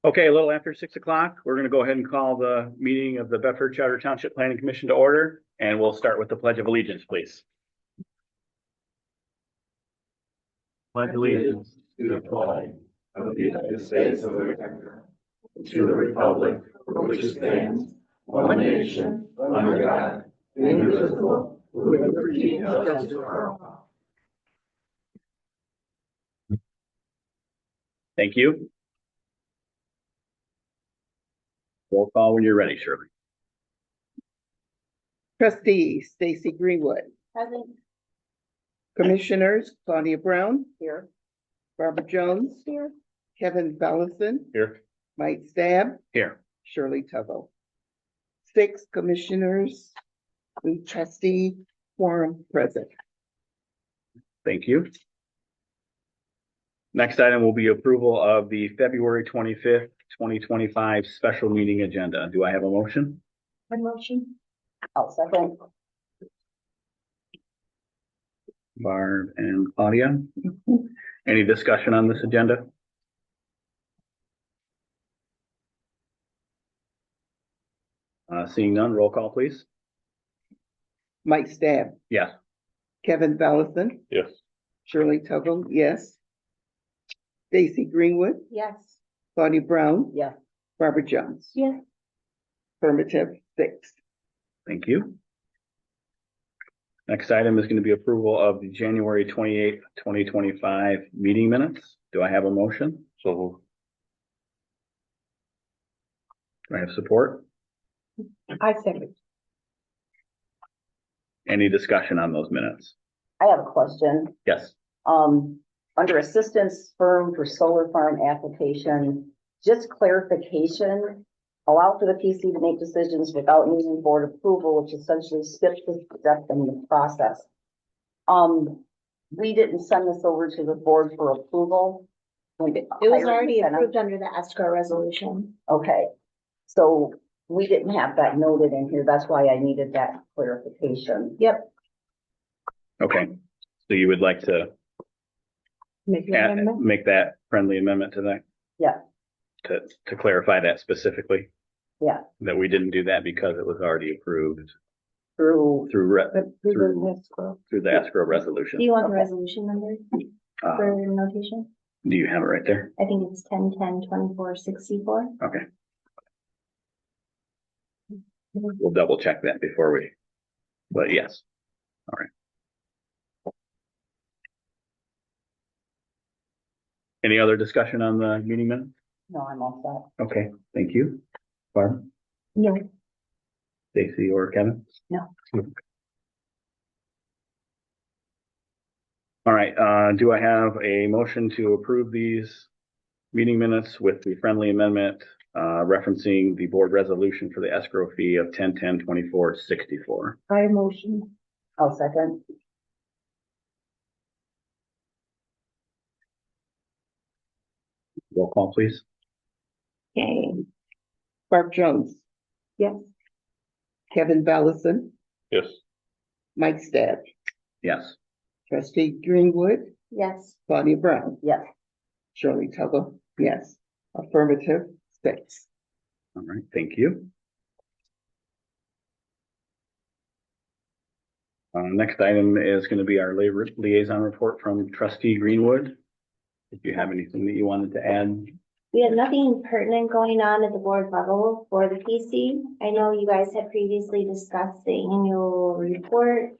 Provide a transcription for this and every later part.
Okay, a little after 6 o'clock, we're going to go ahead and call the meeting of the Bedford Charter Township Planning Commission to order, and we'll start with the Pledge of Allegiance, please. Pledge allegiance to the flag of the United States of America, to the republic for which it stands, one nation, under God, indivisible, with liberty and justice for all. Thank you. Roll call when you're ready, Shirley. Trustee Stacy Greenwood. Present. Commissioners Claudia Brown, Here. Barbara Jones, Here. Kevin Bellison, Here. Mike Stab, Here. Shirley Tuggle. 6 commissioners and trustee quorum present. Thank you. Next item will be approval of the February 25th, 2025 special meeting agenda. Do I have a motion? A motion. I'll second. Barb and Claudia. Any discussion on this agenda? Seeing none, roll call, please. Mike Stab, Yes. Kevin Bellison, Yes. Shirley Tuggle, yes. Stacy Greenwood, Yes. Claudia Brown, Yes. Barbara Jones. Yes. Affirmative 6. Thank you. Next item is going to be approval of the January 28th, 2025 meeting minutes. Do I have a motion? So. Do I have support? I second. Any discussion on those minutes? I have a question. Yes. Under assistance firm for solar farm application, just clarification, allow for the PC to make decisions without needing board approval, which essentially skips the step in the process. We didn't send this over to the board for approval. It was already approved under the escrow resolution. Okay, so we didn't have that noted in here. That's why I needed that clarification. Yep. Okay. So you would like to Make the amendment. make that friendly amendment to that? Yeah. To clarify that specifically? Yeah. That we didn't do that because it was already approved Through, through Do the escrow resolution. you want the Okay. resolution number for notation? Do you have it right there? I think it's 10-10-24-64. Okay. We'll double check that before we, but yes. All right. Any other discussion on the meeting minutes? no, I'm all set. Okay, thank you. Barb, No. Stacy, or Kevin? No. All right, do I have a motion to approve these meeting minutes with the friendly amendment referencing the board resolution for the escrow fee of 10-10-24-64? I motion. I'll second. Roll call, please. Okay. Barb Jones, Yes. Kevin Bellison, Yes. Mike Stab, Yes. trustee Greenwood, Yes. Claudia Brown, Yes. Shirley Tuggle, yes. Affirmative 6. All right, thank you. Next item is going to be our liaison report from trustee Greenwood. If you have anything that you wanted to add. We have nothing pertinent going on at the board level for the PC. I know you guys had previously discussed the annual report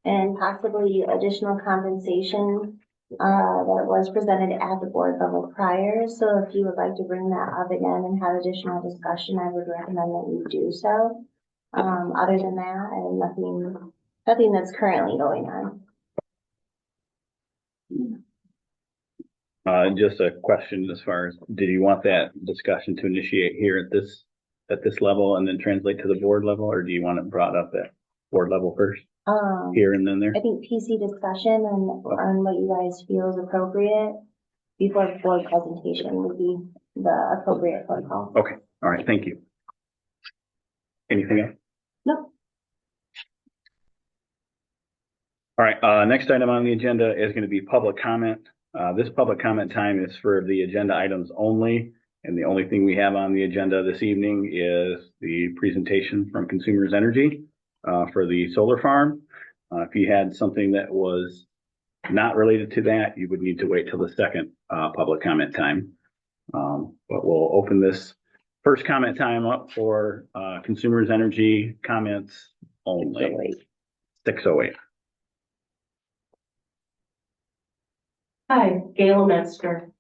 and possibly additional compensation that was presented at the board level prior. So if you would like to bring that up again and have additional discussion, I would recommend that you do so. Other than that, I have nothing that's currently going on. Just a question as far as, did you want that discussion to initiate here at this level and then translate to the board level, or do you want it brought up at board level first, here and then there? I think PC discussion and on what you guys feel is appropriate before the board presentation would be the appropriate protocol. Okay, all right, thank you. Anything else? No. All right, next item on the agenda is going to be public comment. This public comment time is for the agenda items only. And the only thing we have on the agenda this evening is the presentation from Consumers Energy for the solar farm. If you had something that was not related to that, you would need to wait till the second public comment time. But we'll open this first comment time up for Consumers Energy comments only. 608. Hi, Gail Metzger.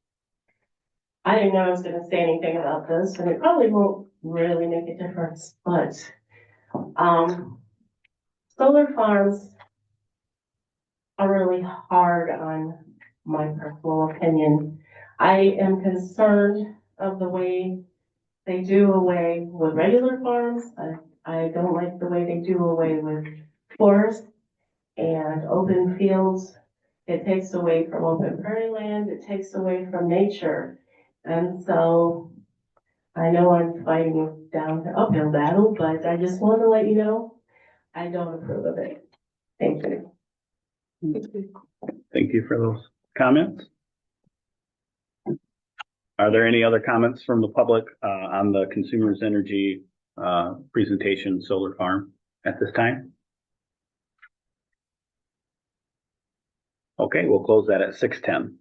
I didn't know I was gonna say anything about this, and it probably won't really make a difference, but, solar farms are really hard on my personal opinion. I am concerned of the way they do away with regular farms. I don't like the way they do away with forests and open fields. It takes away from open prairie land, it takes away from nature. And so I know I'm fighting down an uphill battle, but I just want to let you know, I don't approve of it. Thank you. Thank you for those comments. Are there any other comments from the public on the Consumers Energy presentation solar farm at this time? Okay, we'll close that at 6:10.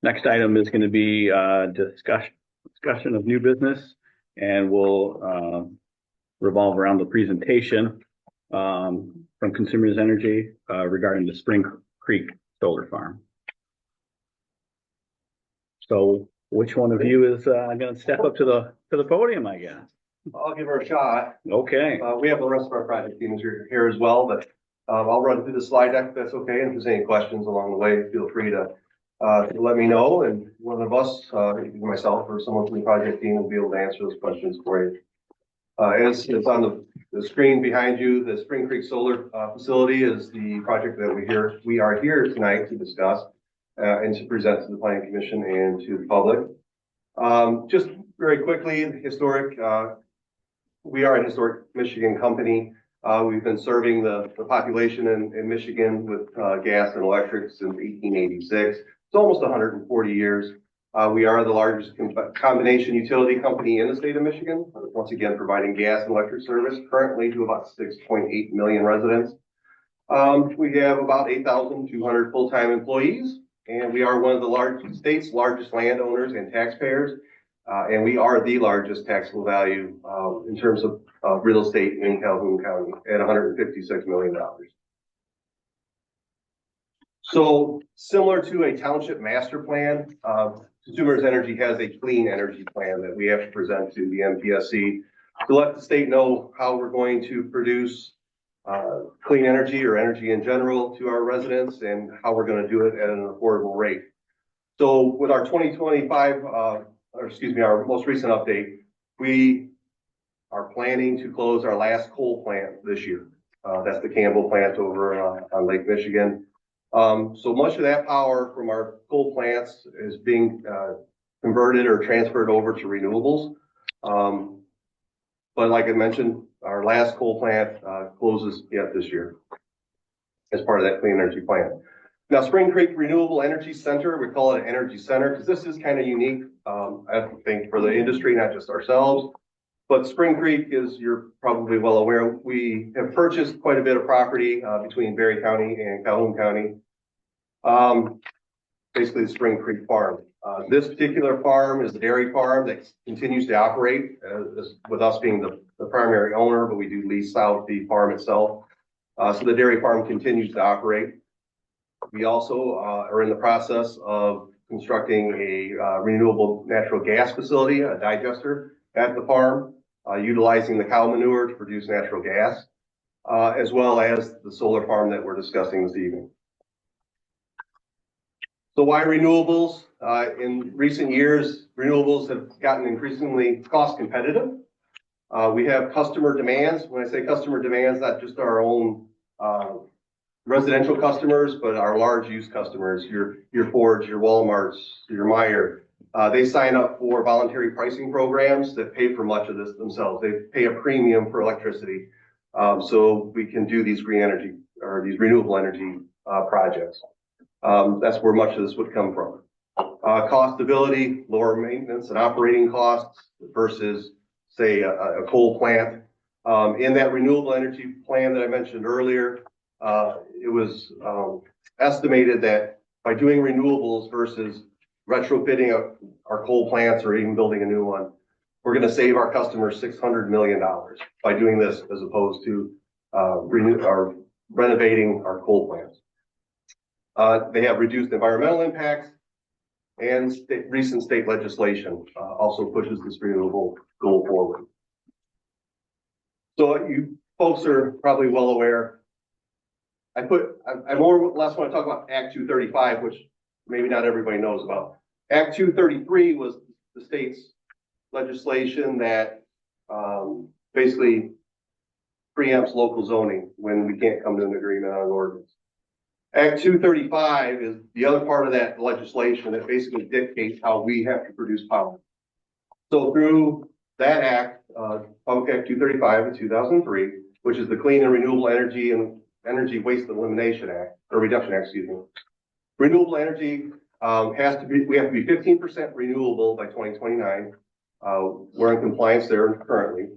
Next item is going to be discussion of new business, and we'll revolve around the presentation from Consumers Energy regarding the Spring Creek solar farm. So which one of you is going to step up to the podium, I guess? I'll give her a shot. Okay. We have the rest of our project teams here as well, but I'll run through the slide deck if that's okay. And if there's any questions along the way, feel free to let me know. And one of us, either myself or someone from the project team, will be able to answer those questions for you. As it's on the screen behind you, the Spring Creek Solar Facility is the project that we are here tonight to discuss and to present to the Planning Commission and to the public. Just very quickly, historic. We are a historic Michigan company. We've been serving the population in Michigan with gas and electric since 1886. It's almost 140 years. We are the largest combination utility company in the state of Michigan, once again providing gas and electric service currently to about 6.8 million residents. We have about 8,200 full-time employees, and we are one of the state's largest landowners and taxpayers. And we are the largest taxable value in terms of real estate in Calhoun County at $156 million. So similar to a township master plan, Consumers Energy has a clean energy plan that we have to present to the MPSC to let the state know how we're going to produce clean energy or energy in general to our residents and how we're going to do it at an affordable rate. So with our 2025 our most recent update, we are planning to close our last coal plant this year. That's the Campbell plant over on Lake Michigan. So much of that power from our coal plants is being converted or transferred over to renewables. But like I mentioned, our last coal plant closes yet this year as part of that clean energy plan. Now, Spring Creek Renewable Energy Center, we call it an energy center because this is kind of unique, I think, for the industry, not just ourselves. But Spring Creek, as you're probably well aware, we have purchased quite a bit of property between Berry County and Calhoun County. Basically, the Spring Creek farm. This particular farm is a dairy farm that continues to operate with us being the primary owner, but we do lease out the farm itself. So the dairy farm continues to operate. We also are in the process of constructing a renewable natural gas facility, a digester at the farm, utilizing the cow manure to produce natural gas, as well as the solar farm that we're discussing this evening. So why renewables? In recent years, renewables have gotten increasingly cost competitive. We have customer demands. When I say customer demands, not just our own residential customers, but our large use customers, your Fords, your Walmarts, your Meijer. They sign up for voluntary pricing programs that pay for much of this themselves. They pay a premium for electricity, so we can do these green energy or these renewable energy projects. That's where much of this would come from. Cost stability, lower maintenance and operating costs versus, say, a coal plant. In that renewable energy plan that I mentioned earlier, it was estimated that by doing renewables versus retrofitting our coal plants or even building a new one, we're going to save our customers $600 million by doing this as opposed to renovating our coal plants. They have reduced environmental impacts, and recent state legislation also pushes this renewable goal forward. So you folks are probably well aware. I more or less want to talk about Act 235, which maybe not everybody knows about. Act 233 was the state's legislation that basically preempts local zoning when we can't come to an agreement on an ordinance. Act 235 is the other part of that legislation that basically dictates how we have to produce power. So through that act, Public Act 235 of 2003, which is the Clean and Renewable Energy and Energy Waste Elimination Act, or Reduction Act, excuse me. Renewable energy we have to be 15% renewable by 2029. We're in compliance there currently.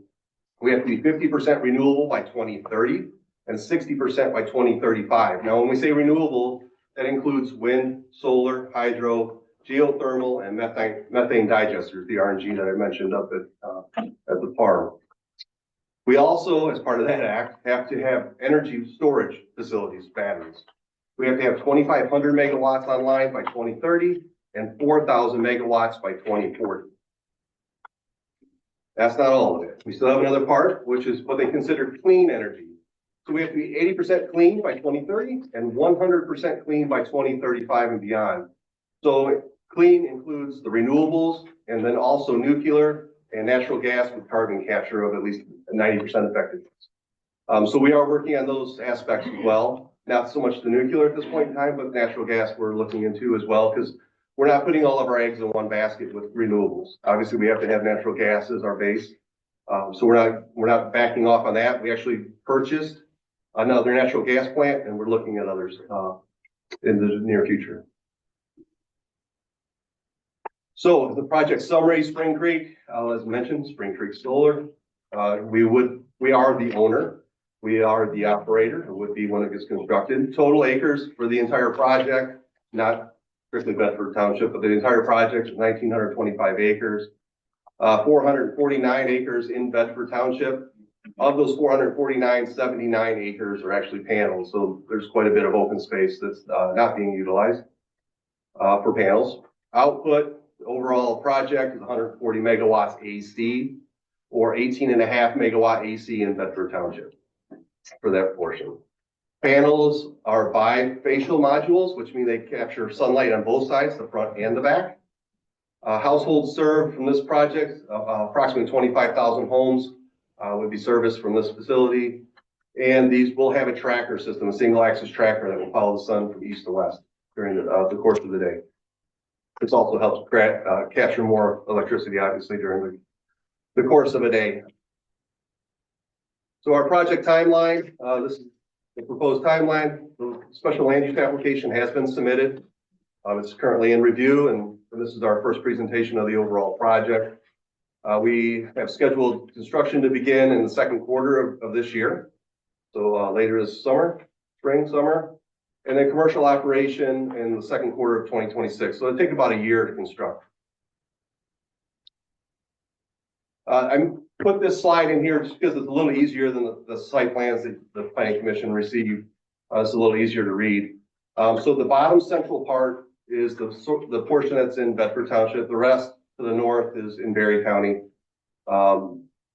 We have to be 50% renewable by 2030 and 60% by 2035. Now, when we say renewable, that includes wind, solar, hydro, geothermal, and methane digesters, the RNG that I mentioned up at the farm. We also, as part of that act, have to have energy storage facilities, batteries. We have to have 2,500 megawatts online by 2030 and 4,000 megawatts by 2040. That's not all of it. We still have another part, which is what they consider clean energy. So we have to be 80% clean by 2030 and 100% clean by 2035 and beyond. So clean includes the renewables and then also nuclear and natural gas with carbon capture of at least 90% effectiveness. So we are working on those aspects as well. Not so much the nuclear at this point in time, but natural gas we're looking into as well, because we're not putting all of our eggs in one basket with renewables. Obviously, we have to have natural gas as our base. So we're not backing off on that. We actually purchased another natural gas plant, and we're looking at others in the near future. So the project summary, Spring Creek, as mentioned, Spring Creek Solar. We are the owner. We are the operator. It would be when it gets constructed. Total acres for the entire project, not strictly Bedford Township, but the entire project is 1,925 acres. 449 acres in Bedford Township. Of those 449, 79 acres are actually panels. So there's quite a bit of open space that's not being utilized for panels. Output, the overall project is 140 megawatts AC or 18.5 megawatt AC in Bedford Township for that portion. Panels are bifacial modules, which mean they capture sunlight on both sides, the front and the back. Households served from this project, approximately 25,000 homes would be serviced from this facility. And these will have a tracker system, a single axis tracker that will follow the sun from east to west during the course of the day. This also helps capture more electricity, obviously, during the course of a day. So our project timeline, this is the proposed timeline. The special land use application has been submitted. It's currently in review, and this is our first presentation of the overall project. We have scheduled construction to begin in the second quarter of this year. So later this summer, spring, summer, and then commercial operation in the second quarter of 2026. So it'll take about a year to construct. I put this slide in here just because it's a little easier than the site plans that the Planning Commission received. It's a little easier to read. So the bottom central part is the portion that's in Bedford Township. The rest to the north is in Berry County.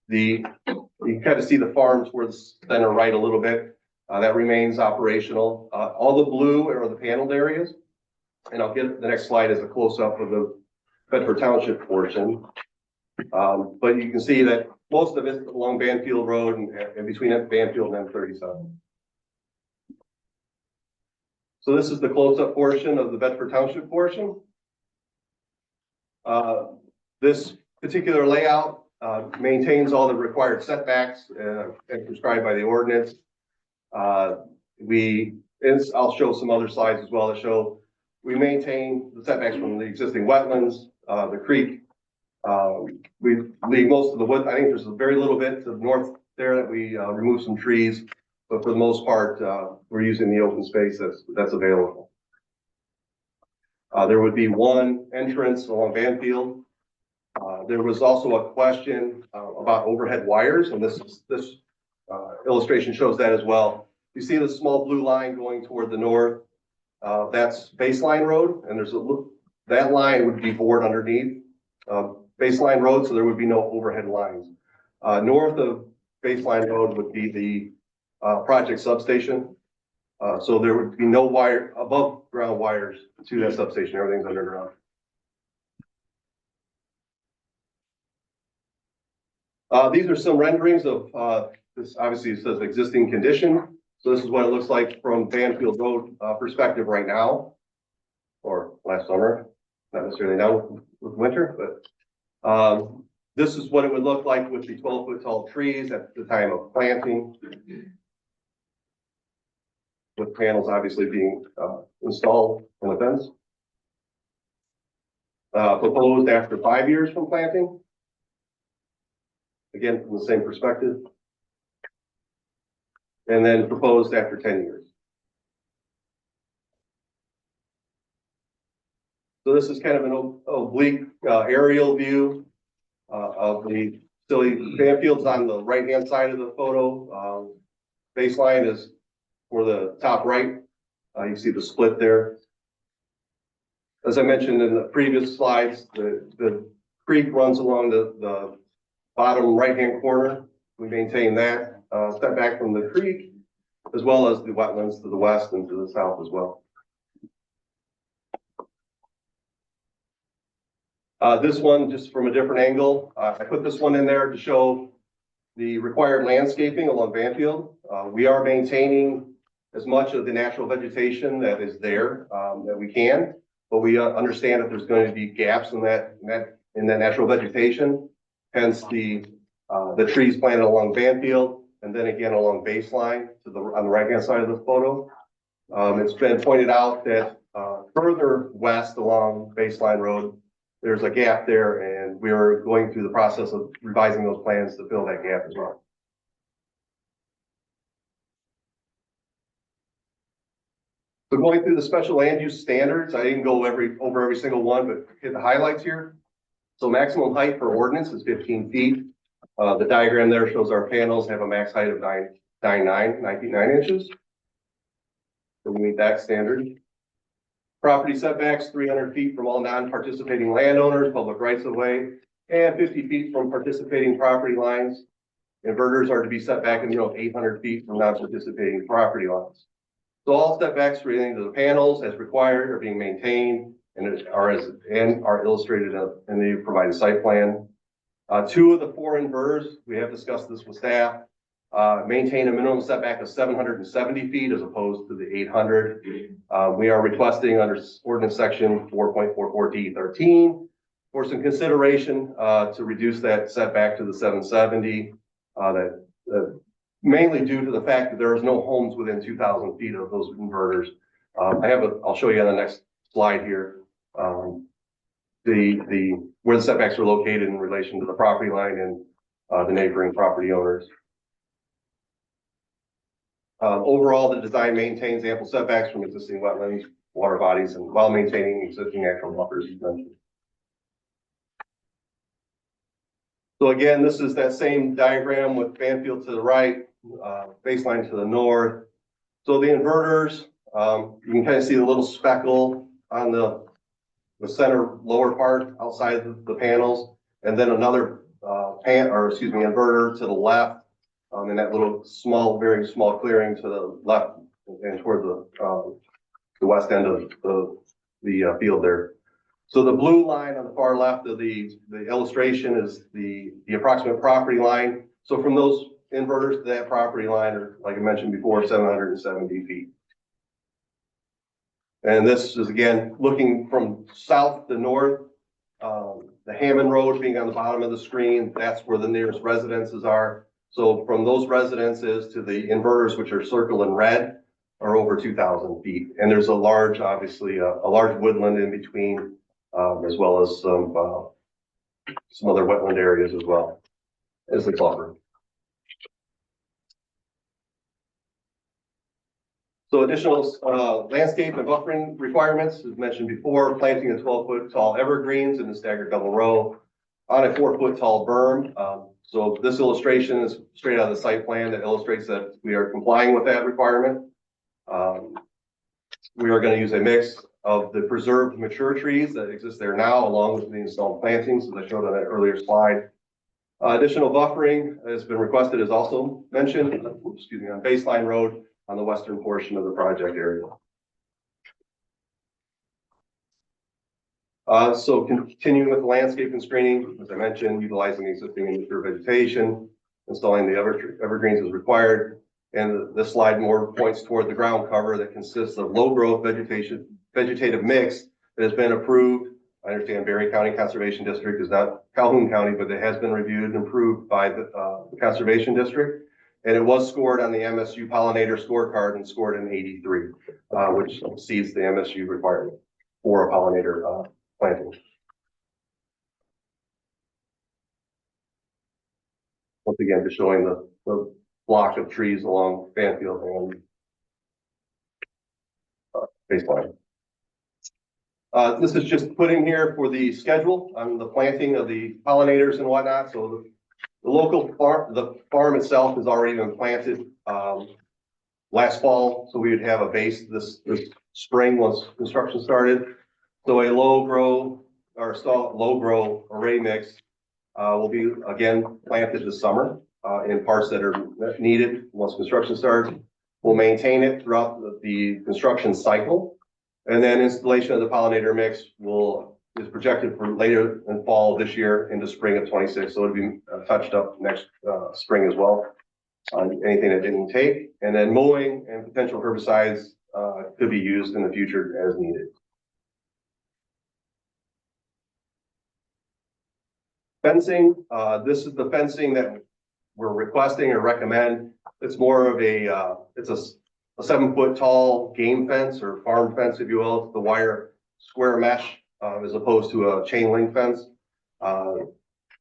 You can kind of see the farms where the center right a little bit. That remains operational. All the blue are the paneled areas. And I'll get the next slide as a close-up of the Bedford Township portion. But you can see that most of it along Banfield Road and between Banfield and M37. So this is the close-up portion of the Bedford Township portion. This particular layout maintains all the required setbacks as prescribed by the ordinance. We And I'll show some other slides as well that show we maintain the setbacks from the existing wetlands, the creek. We leave most of the wood. I think there's a very little bit to the north there that we remove some trees, but for the most part, we're using the open space that's available. There would be one entrance along Banfield. There was also a question about overhead wires, and this illustration shows that as well. You see the small blue line going toward the north. That's Baseline Road, and that line would be bored underneath Baseline Road, so there would be no overhead lines. North of Baseline Road would be the project substation. So there would be no wire, above ground wires to that substation. Everything's underground. These are some renderings of this. Obviously, it says existing condition. So this is what it looks like from Banfield Road perspective right now, or last summer. Not necessarily now with winter, but this is what it would look like with the 12-foot tall trees at the time of planting, with panels obviously being installed on the fence. Proposed after 5 years from planting. Again, from the same perspective. And then proposed after 10 years. So this is kind of an oblique aerial view of the facility. Banfield's on the right-hand side of the photo. Baseline is for the top right. You see the split there. As I mentioned in the previous slides, the creek runs along the bottom right-hand corner. We maintain that setback from the creek, as well as the wetlands to the west and to the south as well. This one, just from a different angle, I put this one in there to show the required landscaping along Banfield. We are maintaining as much of the natural vegetation that is there that we can, but we understand that there's going to be gaps in that natural vegetation. Hence the trees planted along Banfield, and then again along Baseline on the right-hand side of the photo. It's been pointed out that further west along Baseline Road, there's a gap there, and we are going through the process of revising those plans to fill that gap as well. So going through the special land use standards, I didn't go over every single one, but hit the highlights here. So maximum height for ordinance is 15 feet. The diagram there shows our panels have a max height of 9 inches. So we meet that standard. Property setbacks, 300 feet from all non-participating landowners, public rights of way, and 50 feet from participating property lines. Inverters are to be set back in 800 feet from non-participating property lines. So all setbacks relating to the panels as required are being maintained and are illustrated in the provided site plan. 2 of the 4 inverters, we have discussed this with staff, maintain a minimum setback of 770 feet as opposed to the 800. We are requesting under ordinance section 4.44D13 for some consideration to reduce that setback to the 770. Mainly due to the fact that there is no homes within 2,000 feet of those inverters. I'll show you on the next slide here. Where the setbacks are located in relation to the property line and the neighboring property owners. Overall, the design maintains ample setbacks from existing wetlands, water bodies, and while maintaining existing natural buffers. So again, this is that same diagram with Banfield to the right, Baseline to the north. So the inverters, you can kind of see the little speckle on the center lower part outside the panels, and then another inverter to the left, and that little very small clearing to the left and toward the west end of the field there. So the blue line on the far left of the illustration is the approximate property line. So from those inverters to that property line are, like I mentioned before, 770 feet. And this is again looking from south to north. The Hammond Road being on the bottom of the screen, that's where the nearest residences are. So from those residences to the inverters, which are circled in red, are over 2,000 feet. And there's a large, obviously, a large woodland in between, as well as some other wetland areas as well as the buffer. So additional landscape and buffering requirements, as mentioned before, planting of 12-foot tall evergreens in the staggered double row on a 4-foot tall berm. So this illustration is straight out of the site plan that illustrates that we are complying with that requirement. We are going to use a mix of the preserved mature trees that exist there now, along with the installed plantings, as I showed on that earlier slide. Additional buffering has been requested, as also mentioned, on Baseline Road on the western portion of the project area. So continuing with the landscape and screening, as I mentioned, utilizing existing and mature vegetation, installing the evergreens as required. And this slide more points toward the ground cover that consists of low growth vegetative mix that has been approved. I understand Berry County Conservation District is not Calhoun County, but it has been reviewed and approved by the Conservation District. And it was scored on the MSU pollinator scorecard and scored an 83, which exceeds the MSU requirement for a pollinator planting. Once again, just showing the block of trees along Banfield and Baseline. This is just put in here for the schedule on the planting of the pollinators and whatnot. So the local farm, the farm itself has already been planted last fall. So we would have a base this spring once construction started. So a low grow array mix will be again planted this summer in parts that are needed once construction starts. We'll maintain it throughout the construction cycle. And then installation of the pollinator mix is projected for later in fall this year into spring of 26. So it'll be touched up next spring as well on anything that didn't take. And then mowing and potential herbicides could be used in the future as needed. Fencing, this is the fencing that we're requesting or recommend. It's more of it's a 7-foot tall game fence or farm fence, if you will. It's the wire square mesh as opposed to a chain link fence.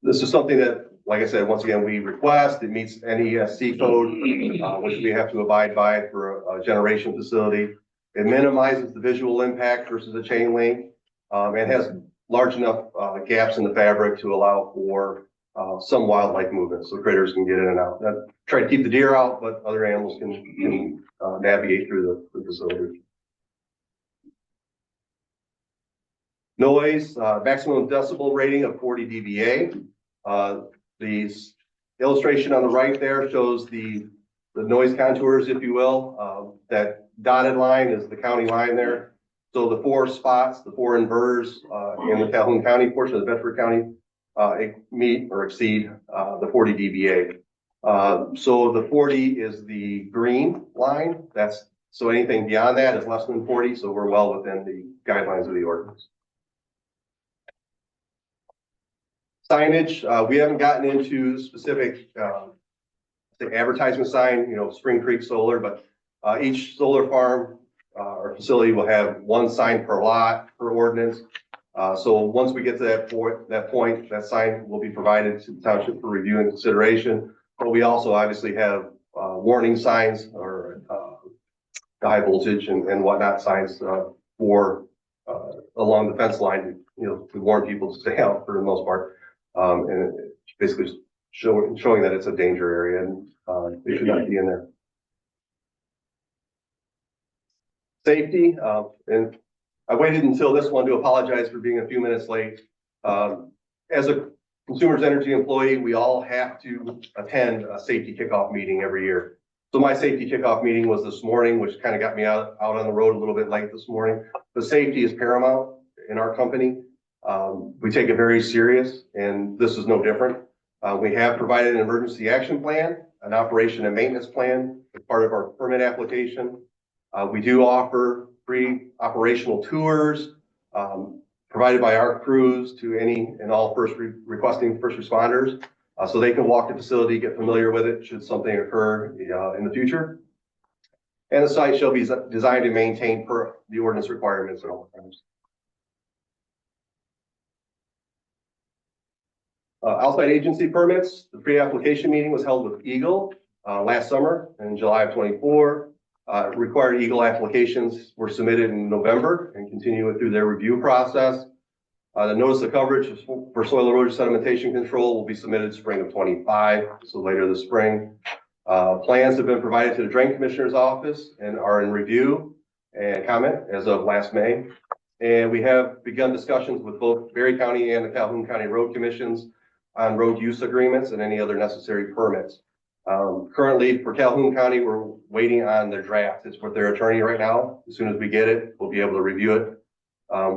This is something that, like I said, once again, we request. It meets NESC code, which we have to abide by for a generation facility. It minimizes the visual impact versus a chain link and has large enough gaps in the fabric to allow for some wildlife movement, so critters can get in and out. Try to keep the deer out, but other animals can navigate through the facility. Noise, maximum decibel rating of 40 dBA. The illustration on the right there shows the noise contours, if you will. That dotted line is the county line there. So the 4 spots, the 4 inverters in the Calhoun County portion of the Bedford County meet or exceed the 40 dBA. So the 40 is the green line. So anything beyond that is less than 40. So we're well within the guidelines of the ordinance. Signage, we haven't gotten into specific the advertisement sign, Spring Creek Solar, but each solar farm or facility will have 1 sign per lot per ordinance. So once we get to that point, that sign will be provided to the township for review and consideration. But we also obviously have warning signs or high voltage and whatnot signs for along the fence line, to warn people to stay out for the most part. And it's basically showing that it's a danger area and they should not be in there. Safety, and I waited until this one to apologize for being a few minutes late. As a Consumers Energy employee, we all have to attend a safety kickoff meeting every year. So my safety kickoff meeting was this morning, which kind of got me out on the road a little bit late this morning. The safety is paramount in our company. We take it very serious, and this is no different. We have provided an emergency action plan, an operation and maintenance plan as part of our permit application. We do offer free operational tours provided by our crews to any and all requesting first responders, so they can walk the facility, get familiar with it should something occur in the future. And the site shall be designed and maintained per the ordinance requirements at all times. Outside agency permits, the pre-application meeting was held with Eagle last summer in July of 24. Required Eagle applications were submitted in November and continue through their review process. The notice of coverage for soil erosion sedimentation control will be submitted spring of 25, so later this spring. Plans have been provided to the Drain Commissioner's office and are in review and comment as of last May. And we have begun discussions with both Berry County and the Calhoun County Road Commissions on road use agreements and any other necessary permits. Currently for Calhoun County, we're waiting on their draft. It's with their attorney right now. As soon as we get it, we'll be able to review it.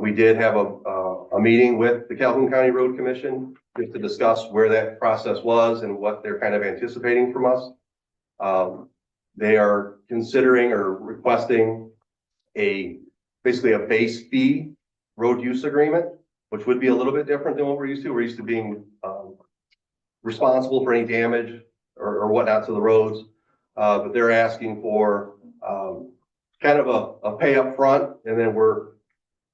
We did have a meeting with the Calhoun County Road Commission just to discuss where that process was and what they're kind of anticipating from us. They are considering or requesting basically a base fee road use agreement, which would be a little bit different than what we're used to. We're used to being responsible for any damage or whatnot to the roads. But they're asking for kind of a pay up front, and then we're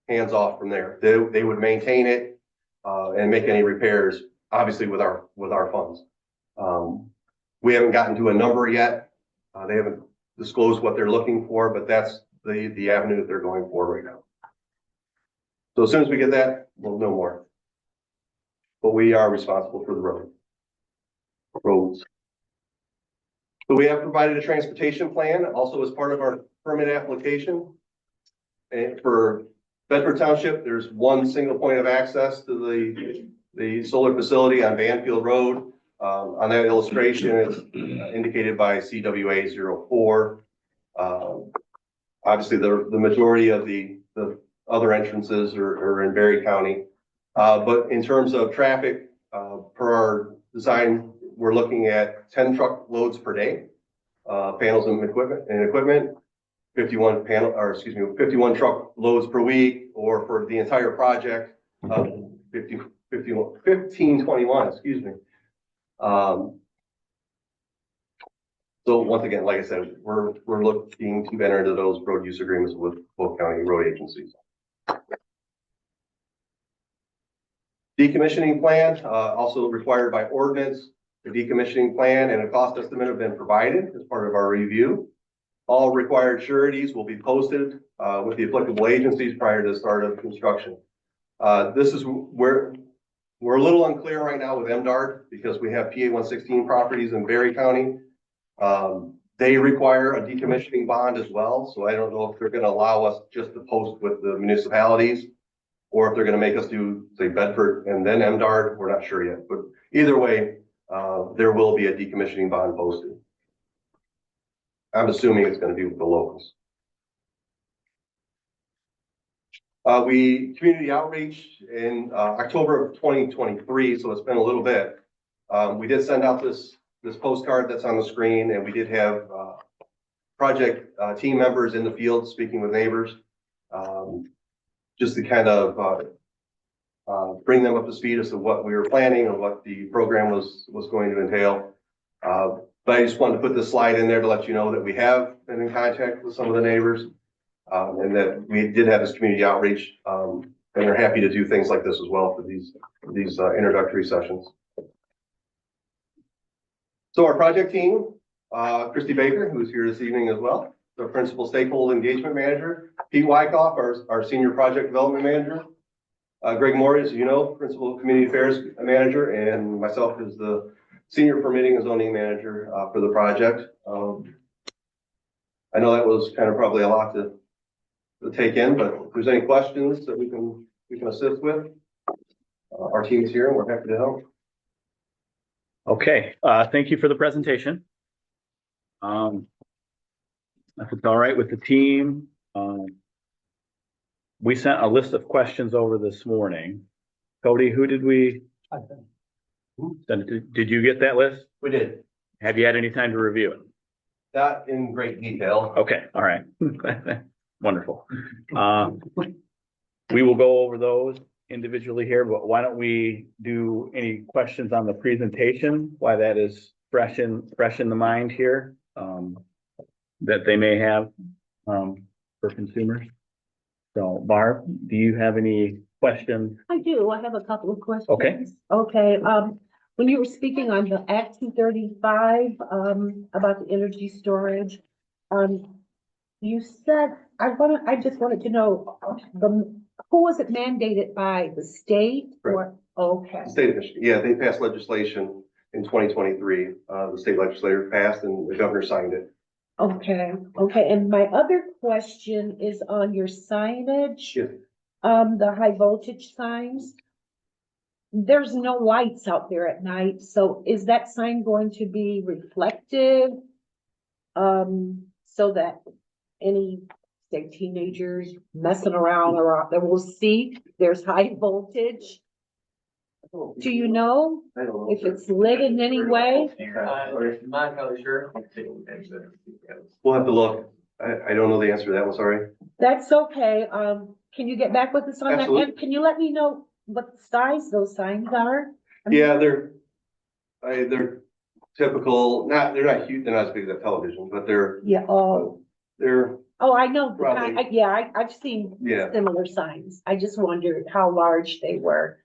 hands off from there. They would maintain it and make any repairs, obviously with our funds. We haven't gotten to a number yet. They haven't disclosed what they're looking for, but that's the avenue that they're going for right now. So as soon as we get that, we'll know more. But we are responsible for the roads. So we have provided a transportation plan also as part of our permit application. And for Bedford Township, there's one single point of access to the solar facility on Banfield Road. On that illustration, it's indicated by CWA 04. Obviously, the majority of the other entrances are in Berry County. But in terms of traffic, per our design, we're looking at 10 truck loads per day, panels and equipment, 51 truck loads per week, or for the entire project, 1521, excuse me. So once again, like I said, we're looking to enter into those road use agreements with both county road agencies. Decommissioning plan, also required by ordinance. The decommissioning plan and a cost estimate have been provided as part of our review. All required sureties will be posted with the applicable agencies prior to the start of construction. This is where we're a little unclear right now with MDARD because we have PA 116 properties in Berry County. They require a decommissioning bond as well. So I don't know if they're going to allow us just to post with the municipalities or if they're going to make us do, say, Bedford and then MDARD. We're not sure yet, but either way, there will be a decommissioning bond posted. I'm assuming it's going to be with the locals. We community outreach in October of 2023, so it's been a little bit. We did send out this postcard that's on the screen, and we did have project team members in the field speaking with neighbors, just to kind of bring them up to speed as to what we were planning and what the program was going to entail. But I just wanted to put this slide in there to let you know that we have been in contact with some of the neighbors, and that we did have this community outreach, and they're happy to do things like this as well for these introductory sessions. So our project team, Christy Baker, who's here this evening as well, the principal stakeholder engagement manager, Pete Wyckoff, our senior project development manager, Greg Moore, as you know, principal community affairs manager, and myself is the senior permitting and zoning manager for the project. I know that was kind of probably a lot to take in, but if there's any questions that we can assist with, our team is here and we're happy to help. Okay, thank you for the presentation. If it's all right with the team, we sent a list of questions over this morning. Cody, who did we? Did you get that list? We did. Have you had any time to review it? Not in great detail. Okay, all right. Wonderful. We will go over those individually here, but why don't we do any questions on the presentation, why that is fresh in the mind here. that they may have, for consumers. So Barb, do you have any questions? I do. I have a couple of questions. Okay. Okay, when you were speaking on the Act 235, about the energy storage, you said, I just wanted to know, who was it mandated by, the state or? Okay, State of Michigan, yeah, they passed legislation in 2023. The state legislature passed and the governor signed it. okay. And my other question is on your signage, Yeah. the high voltage signs. There's no lights out there at night, so is that sign going to be reflective? So that any, say, teenagers messing around or out there will see there's high voltage? Do you know I don't know. if it's lit in any way? I'm not really sure. We'll have to look. I don't know the answer to that one, sorry. That's okay. Can you get back with us on that? Absolutely. And can you let me know what size those signs are? Yeah, they're typical, they're not huge, they're not as big as a television, but they're, Yeah, they're, I know. the kind- Probably. I've seen yeah. similar signs. I just wondered how large they were.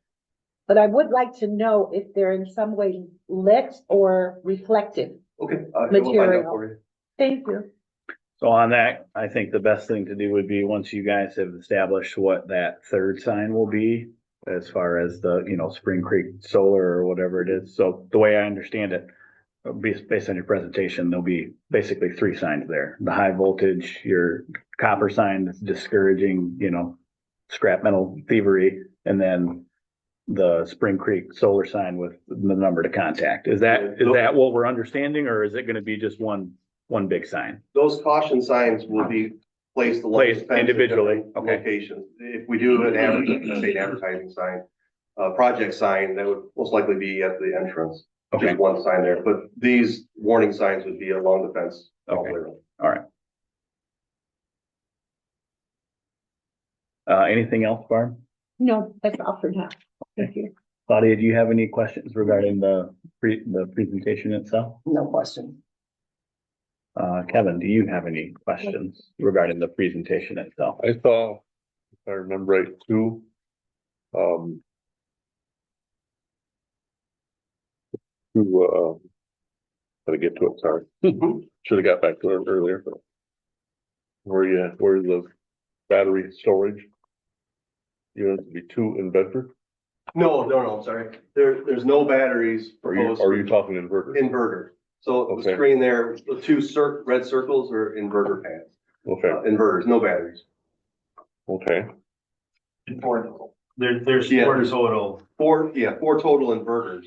But I would like to know if they're in some way lit or reflective. Okay. We'll find out Material. for you. Thank you. So on that, I think the best thing to do would be, once you guys have established what that third sign will be, as far as the, Spring Creek Solar or whatever it is. So the way I understand it, based on your presentation, there'll be basically three signs there. The high voltage, your copper sign that's discouraging, scrap metal thievery, and then the Spring Creek Solar sign with the number to contact. Is that what we're understanding, or is it gonna be just one big sign? Those caution signs will be placed along the Placed fence at individually, different okay. locations. If we do an advertising sign, project sign, that would most likely be at the entrance. Okay, Just one sign there, but these warning signs would be along the fence. all the way around. all right. Anything else, Barb? No, that's all for now. Thank you. Claudia, do you have any questions regarding the presentation itself? No question. Kevin, do you have any questions regarding the presentation itself? I saw, if I remember right, two, gotta get to it, sorry. Should have got back to it earlier, but where's the battery storage? You want it to be two in Bedford? No, I'm sorry. There's no batteries. Or are you talking inverter? Inverter. So the Okay. screen there, the two red circles are inverter pads. Okay, Inverters, no batteries. okay, There's Yeah. four total. Four total inverters.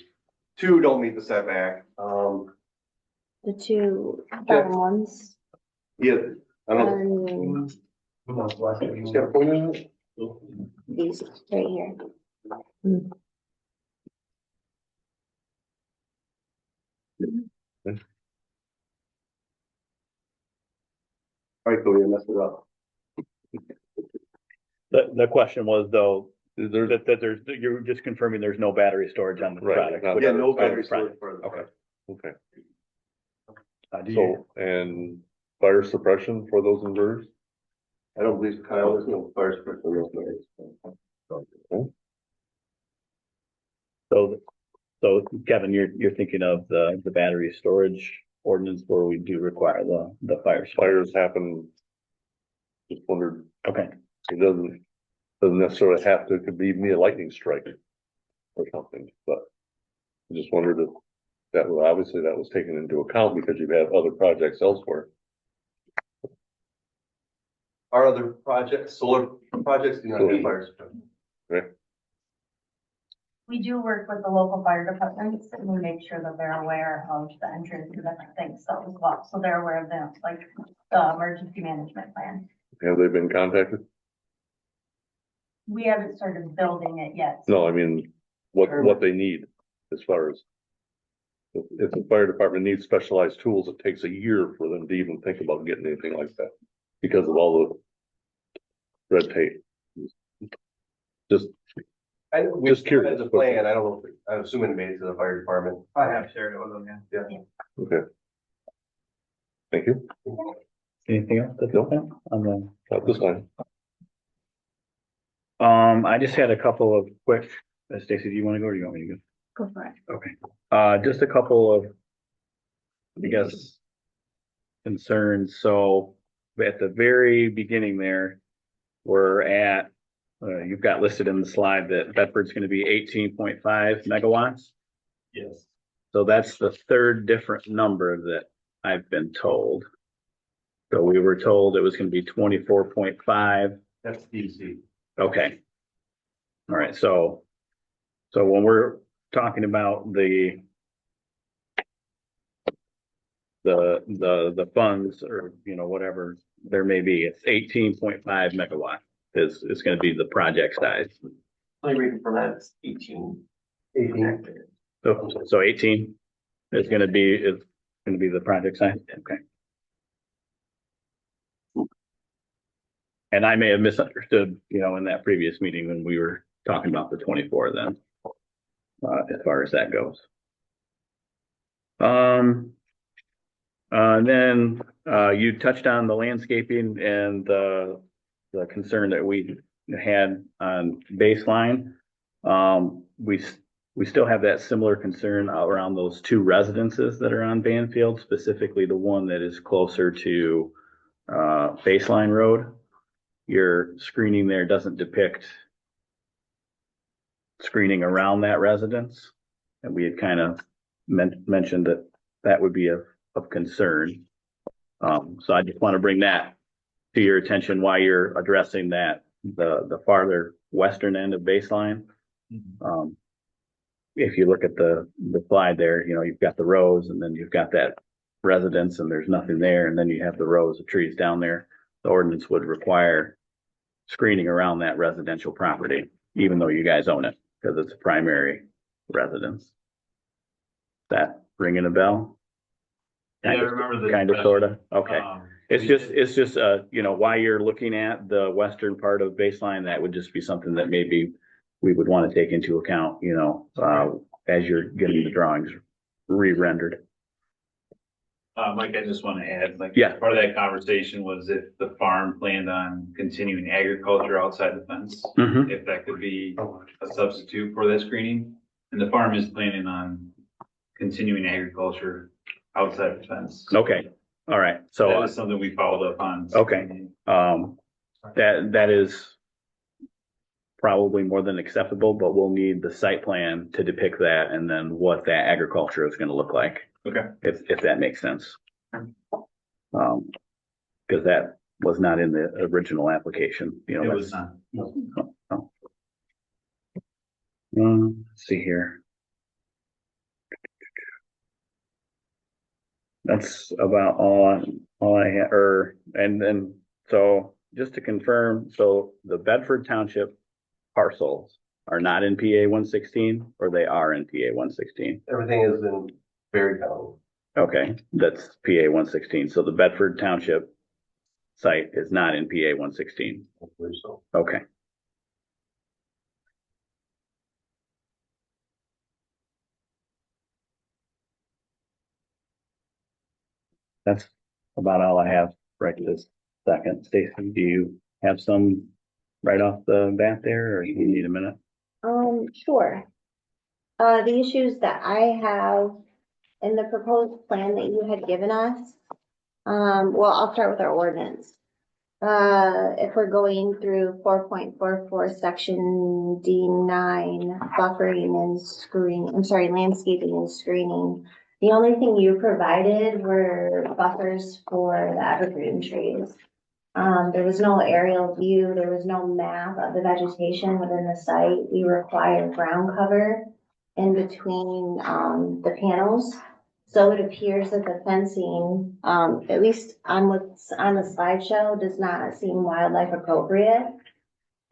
Two don't meet the setback. The two bottom ones. Yeah, I don't know. And Just got a point on it? these right here. All right, go ahead, mess it up. The question was, though, is there, you're just confirming there's no battery storage on the Right, product. not- which Yeah, is no part of battery the product. storage for the Okay. okay, Do you, so, and fire suppression for those inverters? I don't believe Kyle, there's no fire suppression in those batteries. so Kevin, you're thinking of the battery storage ordinance where we do require the fire. Fires happen, just wondered, Okay, it doesn't necessarily have to, it could be me a lightning strike or something, but I just wondered if that was, obviously that was taken into account because you have other projects elsewhere. Our other projects, solar projects do not have fire suppression. We do work with the local fire departments and we make sure that they're aware of the entrance and different things, so as well, so they're aware of them, like the emergency management plan. Have they been contacted? We haven't started building it yet. No, I mean, what they need as far as. If the fire department needs specialized tools, it takes a year for them to even think about getting anything like that. Because of all the red tape. Just, We Just just curious. as a plan, I don't know, I'm assuming it made it to the fire department. I have shared it with them, yeah. okay. Thank you. Anything else to fill in on the? Not this time. I just had a couple of quick, Stacy, do you want to go or do you want me to Go for it. go? Okay, just a couple of, I guess, concerns. So at the very beginning there, we're at, you've got listed in the slide that Bedford's going to be 18.5 megawatts. Yes. So that's the third different number that I've been told. So we were told it was going to be 24.5. That's DC. Okay. All right, so when we're talking about the funds or, you know, whatever there may be, it's 18.5 megawatt is going to be the project size. Only reason for that is 18. 18. So 18 is going to be the project size. Okay. And I may have misunderstood, you know, in that previous meeting when we were talking about the 24 then, as far as that goes. Then you touched on the landscaping and the concern that we had on baseline. We still have that similar concern around those two residences that are on Banfield, specifically the one that is closer to Baseline Road. Your screening there doesn't depict screening around that residence. And we had kind of mentioned that would be of concern. So I just want to bring that to your attention while you're addressing that, the farther western end of Baseline. If you look at the slide there, you know, you've got the rows and then you've got that residence and there's nothing there. And then you have the rows of trees down there. The ordinance would require screening around that residential property, even though you guys own it, because it's a primary residence. That ringing a bell? Yeah, I remember the Kind of, discussion. sort of, okay. It's We just, you know, while you're looking at the western part of Baseline, that would just be something that maybe we would want to take into account, you know, as you're getting the drawings re-rendered. Mike, I just want to add, like, Yeah. part of that conversation was if the farm planned on continuing agriculture outside the fence, Mhm. if that could be a substitute for that screening. And the farm is planning on continuing agriculture outside the fence. Okay, all right, so. That was something we followed up on. Okay. That is probably more than acceptable, but we'll need the site plan to depict that and then what that agriculture is gonna look like. Okay. If that makes sense. Because that was not in the original application, you know. It that's- was not. Oh. Let's see here. That's about all I had, and then, so just to confirm, so the Bedford Township parcels are not in PA 116 or they are in PA 116? Everything is in Berry County. Okay, that's PA 116. So the Bedford Township site is not in PA 116. I believe so. Okay. That's about all I have right this second. Stacy, do you have some right off the bat there, or do you need a minute? Sure. The issues that I have in the proposed plan that you had given us, well, I'll start with our ordinance. If we're going through 4.44, section D9, buffering and landscaping and screening. The only thing you provided were buffers for the evergreen trees. There was no aerial view, there was no map of the vegetation within the site. We require ground cover in between, the panels. So it appears that the fencing, at least on what's on the slideshow, does not seem wildlife appropriate.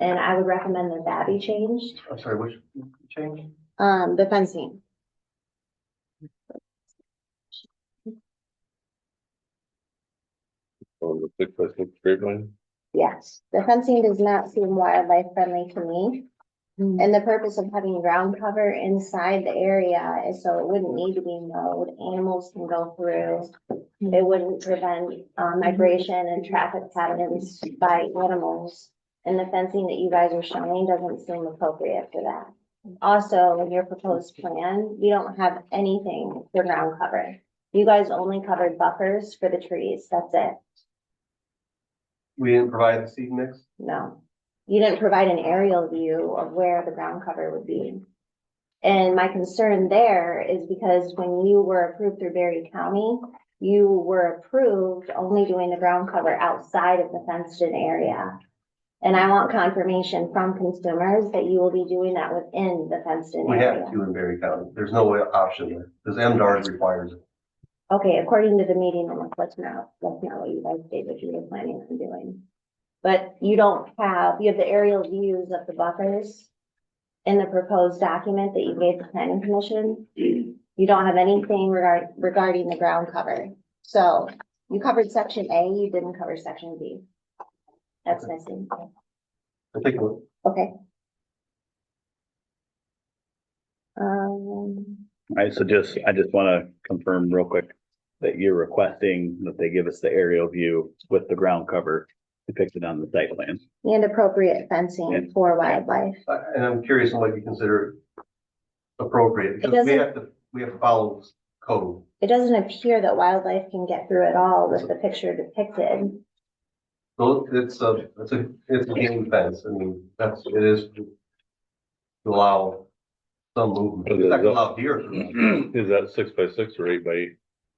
And I would recommend that that be changed, I'm sorry, which change? the fencing. On the 6x6 straight line. Yes, the fencing does not seem wildlife friendly to me. And the purpose of having ground cover inside the area is so it wouldn't need to be mowed, animals can go through. It wouldn't prevent migration and traffic patterns by animals. And the fencing that you guys are showing doesn't seem appropriate for that. Also, in your proposed plan, you don't have anything for ground cover. You guys only covered buffers for the trees, that's it. We didn't provide the seed mix. No. You didn't provide an aerial view of where the ground cover would be. And my concern there is because when you were approved through Berry County, you were approved only doing the ground cover outside of the fenced-in area. And I want confirmation from consumers that you will be doing that within the fenced-in We area. have to in Berry County. There's no way option there, because MDR requires it. Okay, according to the meeting minutes, that's not what you guys stated you were planning on doing. But you have the aerial views of the buffers in the proposed document that you gave the planning commission. You don't have anything regarding the ground cover. So you covered section A, you didn't cover section B. That's missing. I think Okay. Right, so I just want to confirm real quick that you're requesting that they give us the aerial view with the ground cover depicted on the site plan. And appropriate fencing for wildlife. and I'm curious on what you consider appropriate, because we have to follow code. It doesn't appear that wildlife can get through at all with the picture depicted. So it's a game fence. I mean, it is to allow some movement. It's not gonna allow deer. Is that 6x6 or 8x8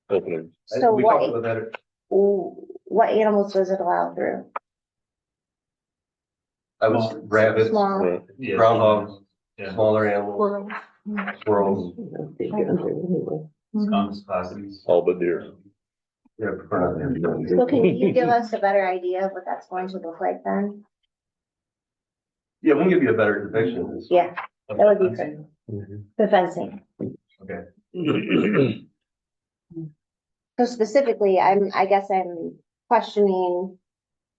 opening? So We talked about that. what animals does it allow through? I was rabbits, Small. Yeah. groundhogs, Yeah. smaller animals, squirrels. Skunks, possums. All but deer. Yeah, prefer not to have So can you give us a better idea of what that's going to look like then? Yeah, we can give you a better depiction. Yeah, that would be good. The fencing. Okay. So specifically, I guess I'm questioning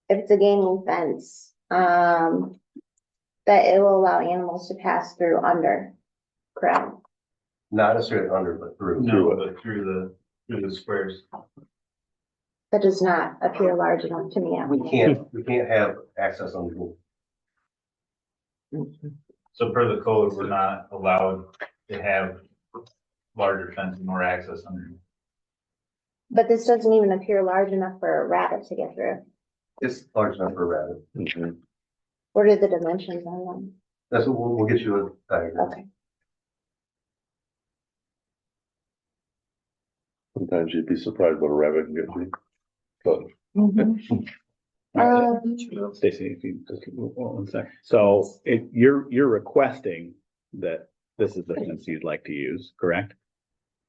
if it's a gaming fence, that it will allow animals to pass through under, correct? Not necessarily under, but through. No, but through the squares. That does not appear large enough to me. We can't have access on the roof. So per the code, we're not allowed to have larger fencing or access under. But this doesn't even appear large enough for a rabbit to get through. It's large enough for a rabbit. Mhm. What are the dimensions on them? That's what we'll get you a diagram. Okay. Sometimes you'd be surprised what a rabbit can get to. But Stacy, if you just one sec. So you're requesting that this is the fence you'd like to use, correct?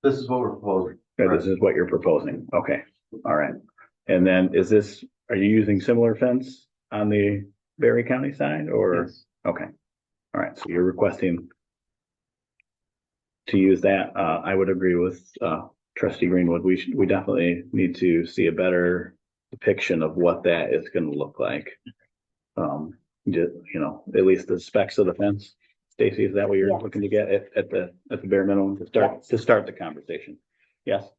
This is what we're proposing. Or this is what you're proposing. Okay, all right. And then are you using similar fence on the Berry County side or? Yes. Okay, all right. So you're requesting to use that. I would agree with, Trustee Greenwood. We definitely need to see a better depiction of what that is going to look like. At least the specs of the fence. Stacy, is that what you're Yes. looking to get at the bare minimum to start the conversation? Yes?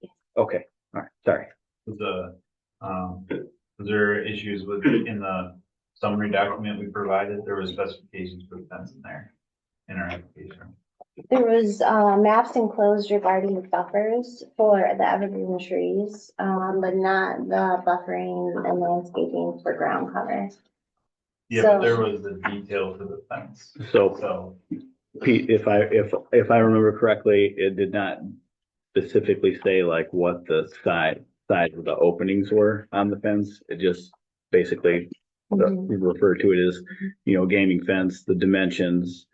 Yes. Okay, all right, sorry. Was there issues in the summary document we provided? There was specifications for the fence in there in our application. There was, maps enclosed regarding the buffers for the evergreen trees, but not the buffering and landscaping for ground cover. Yeah, So- but there was the detail for the fence. So So Pete, if I remember correctly, it did not specifically say like what the size of the openings were on the fence. It just basically referred to it as, gaming fence, the dimensions.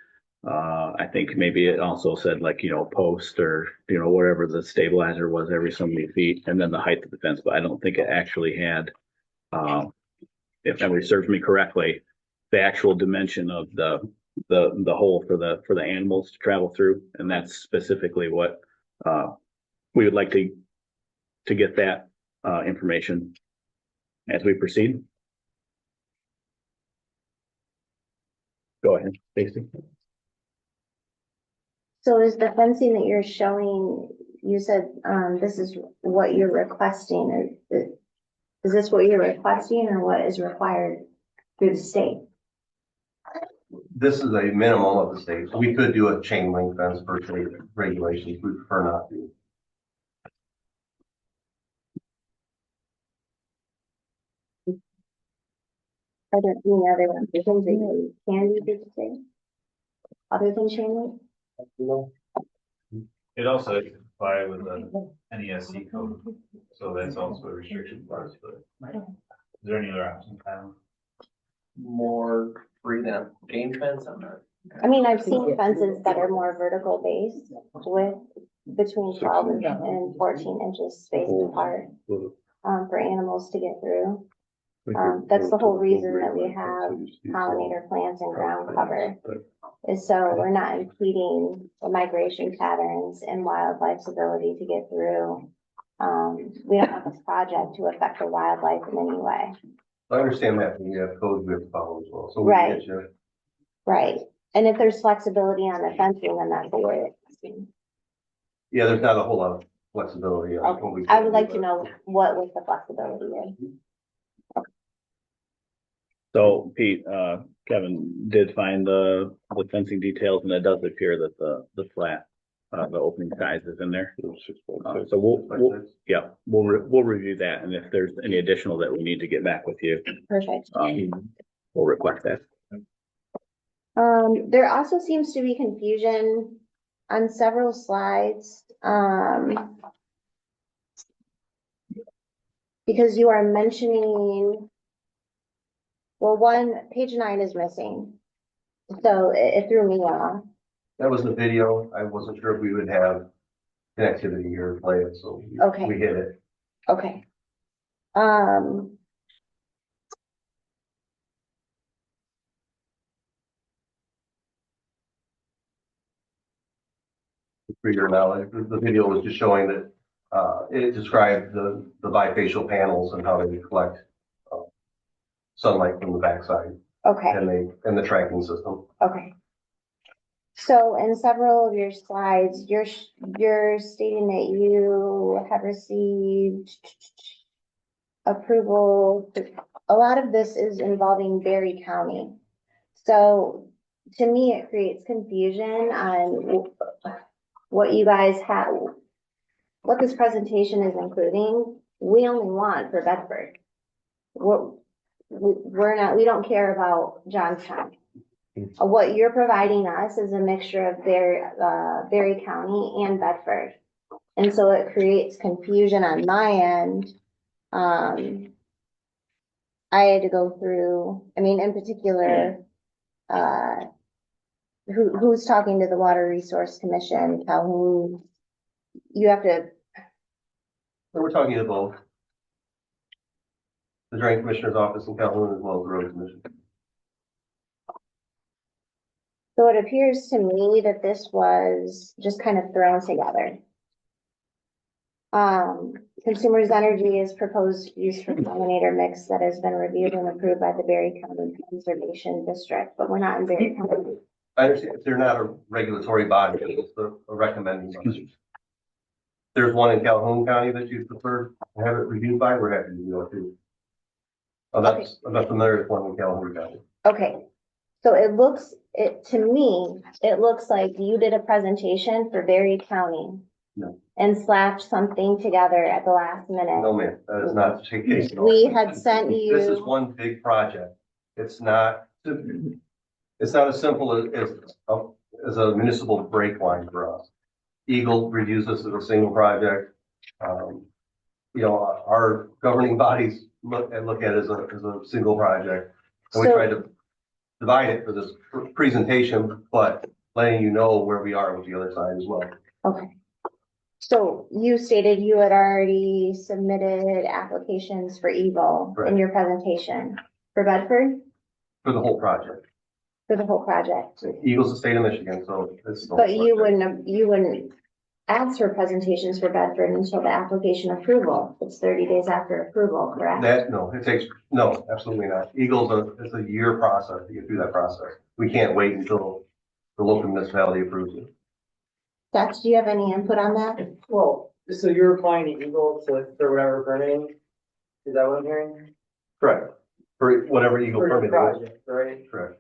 I think maybe it also said like, post or, whatever the stabilizer was every so many feet, and then the height of the fence, but I don't think it actually had, if memory serves me correctly, the actual dimension of the hole for the animals to travel through. And that's specifically what, we would like to get that, information as we proceed. Go ahead, Stacy. So is the fencing that you're showing, you said, this is what you're requesting, is this what you're requesting or what is required through the state? This is a minimum of the state. So we could do a chain link fence per state regulations. We prefer not to. Are there any other things that you can do through the state? Other than chain link? It also has to comply with the NESC code, so that's also a restriction for us, but is there any other option, Kyle? More free than chain fence, I'm not. I mean, I've seen fences that are more vertical based with between 12 and 14 inches spaced apart, for animals to get through. That's the whole reason that we have pollinator plants and ground cover, is so we're not impeding the migration patterns and wildlife's ability to get through. We don't want this project to affect the wildlife in any way. I understand that. We have codes we have to follow as well. So we Right. get you. Right. And if there's flexibility on the fencing, then that's what we're asking. Yeah, there's not a whole lot of flexibility. on what we I can would do, like to but- know what the flexibility is. So Pete, Kevin did find the fencing details, and it does appear that the flat, the opening size is in there. So we'll review that, and if there's any additional that we need to get back with you, Perfect. we'll request that. There also seems to be confusion on several slides, because you are mentioning, well, page 9 is missing. So it threw me off. That was the video. I wasn't sure if we would have connectivity here to play it, so Okay. we hit it. Okay. For your knowledge, the video was just showing that, it described the bifacial panels and how they collect sunlight from the backside Okay. and the tracking system. Okay. So in several of your slides, you're stating that you have received approval. A lot of this is involving Berry County. So to me, it creates confusion on what you guys have, what this presentation is including. We only want for Bedford. We don't care about Johnstown. What you're providing us is a mixture of Berry County and Bedford. And so it creates confusion on my end. I had to go through, I mean, in particular, who's talking to the Water Resource Commission, Calhoun? You have to, So we're talking to both the Drain Commissioner's Office in Calhoun as well as the Road Commission. so it appears to me that this was just kind of thrown together. Consumers Energy is proposed use for pollinator mix that has been reviewed and approved by the Berry County Conservation District, but we're not in Berry County. I understand they're not a regulatory body, it's a recommending body. There's one in Calhoun County that you prefer to have it reviewed by, we're happy to do it too. I'm not familiar with one in Calhoun County. Okay, so to me, it looks like you did a presentation for Berry County. No. And slapped something together at the last minute. No, ma'am, that is not the case at all. We had sent you. This is one big project. It's not as simple as a municipal break line for us. Eagle reviews this as a single project. Our governing bodies look at it as a single project. And we So- tried to divide it for this presentation, but letting you know where we are with the other side as well. Okay. So you stated you had already submitted applications for Eagle in Correct. your presentation for Bedford, For the whole project. for the whole project. Eagle's the state of Michigan, so it's. But you wouldn't ask for presentations for Bedford until the application approval. It's 30 days after approval, correct? No, absolutely not. It's a year process to get through that process. We can't wait until the local municipality approves it. Dutch, do you have any input on that? Well, so you're applying to Eagle for whatever permitting? Is that what I'm hearing? Correct. For whatever Eagle For permit the is. project, right? Correct.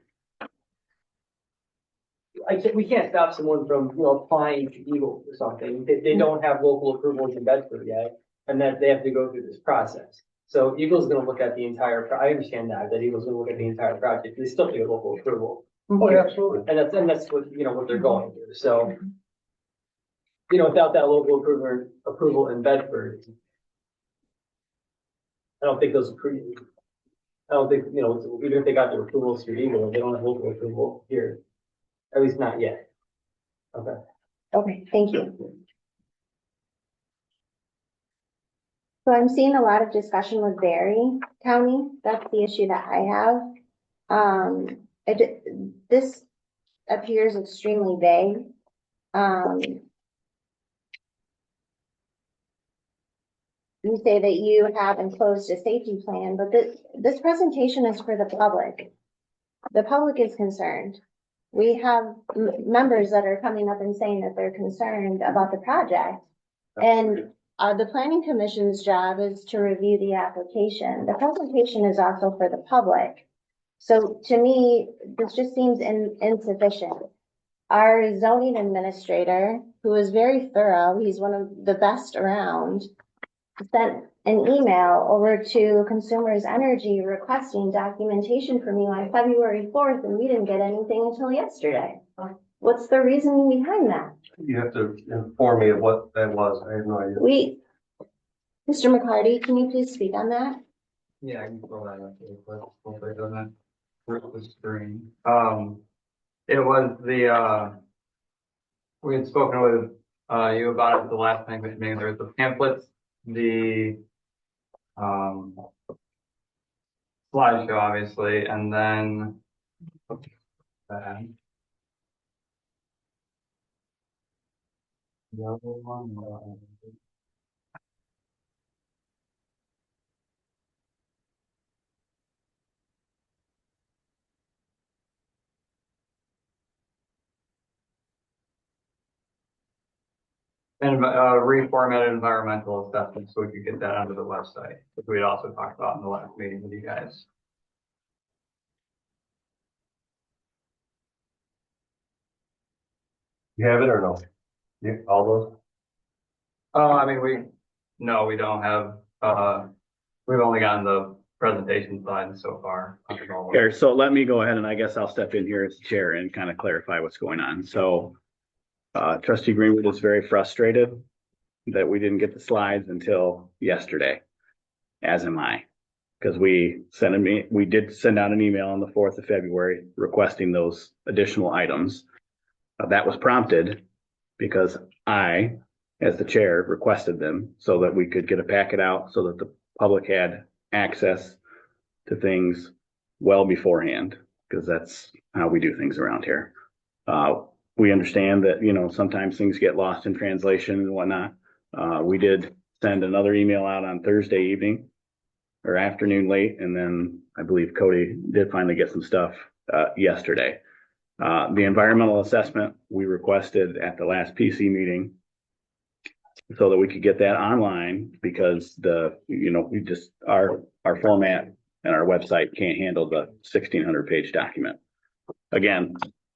We can't stop someone from, applying to Eagle or something. They don't have local approvals in Bedford yet, and that they have to go through this process. So Eagle's gonna look at the entire, I understand that Eagle's gonna look at the entire project. They still need a local approval. Oh, yeah, absolutely. And that's what, what they're going through. So, without that local approval in Bedford, I don't think I don't think, even if they got their approvals through Eagle, they don't have local approval here. At least not yet. Okay. Okay, thank you. So I'm seeing a lot of discussion with Berry County. That's the issue that I have. This appears extremely vague. You say that you have enclosed a safety plan, but this presentation is for the public. The public is concerned. We have members that are coming up and saying that they're concerned about the project. And the planning commission's job is to review the application. The presentation is also for the public. So to me, this just seems insufficient. Our zoning administrator, who is very thorough, he's one of the best around, sent an email over to Consumers Energy requesting documentation from you on February 4th, and we didn't get anything until yesterday. What's the reason behind that? You have to inform me of what that was. I have no idea. Mr. McCarty, can you please speak on that? Yeah, I can throw that up really quick. Hopefully it doesn't hurt the screen. It was we had spoken with you about it the last time, but maybe there was the pamphlets, the slideshow, obviously, and then the other one. And reformatted environmental assessment, so we could get that onto the website, which we'd also talked about in the last meeting with you guys. You have it or no? Yeah, all those? I mean, we don't have, we've only gotten the presentation side so far. Here, so let me go ahead and I guess I'll step in here as chair and kind of clarify what's going on. So Trustee Greenwood is very frustrated that we didn't get the slides until yesterday, as am I. Because we did send out an email on the 4th of February requesting those additional items. That was prompted because I, as the chair, requested them so that we could get a packet out so that the public had access to things well beforehand, because that's how we do things around here. We understand that, sometimes things get lost in translation and whatnot. We did send another email out on Thursday evening or afternoon late, and then I believe Cody did finally get some stuff yesterday. The environmental assessment we requested at the last PC meeting so that we could get that online, because our format and our website can't handle the 1,600 page document. Again,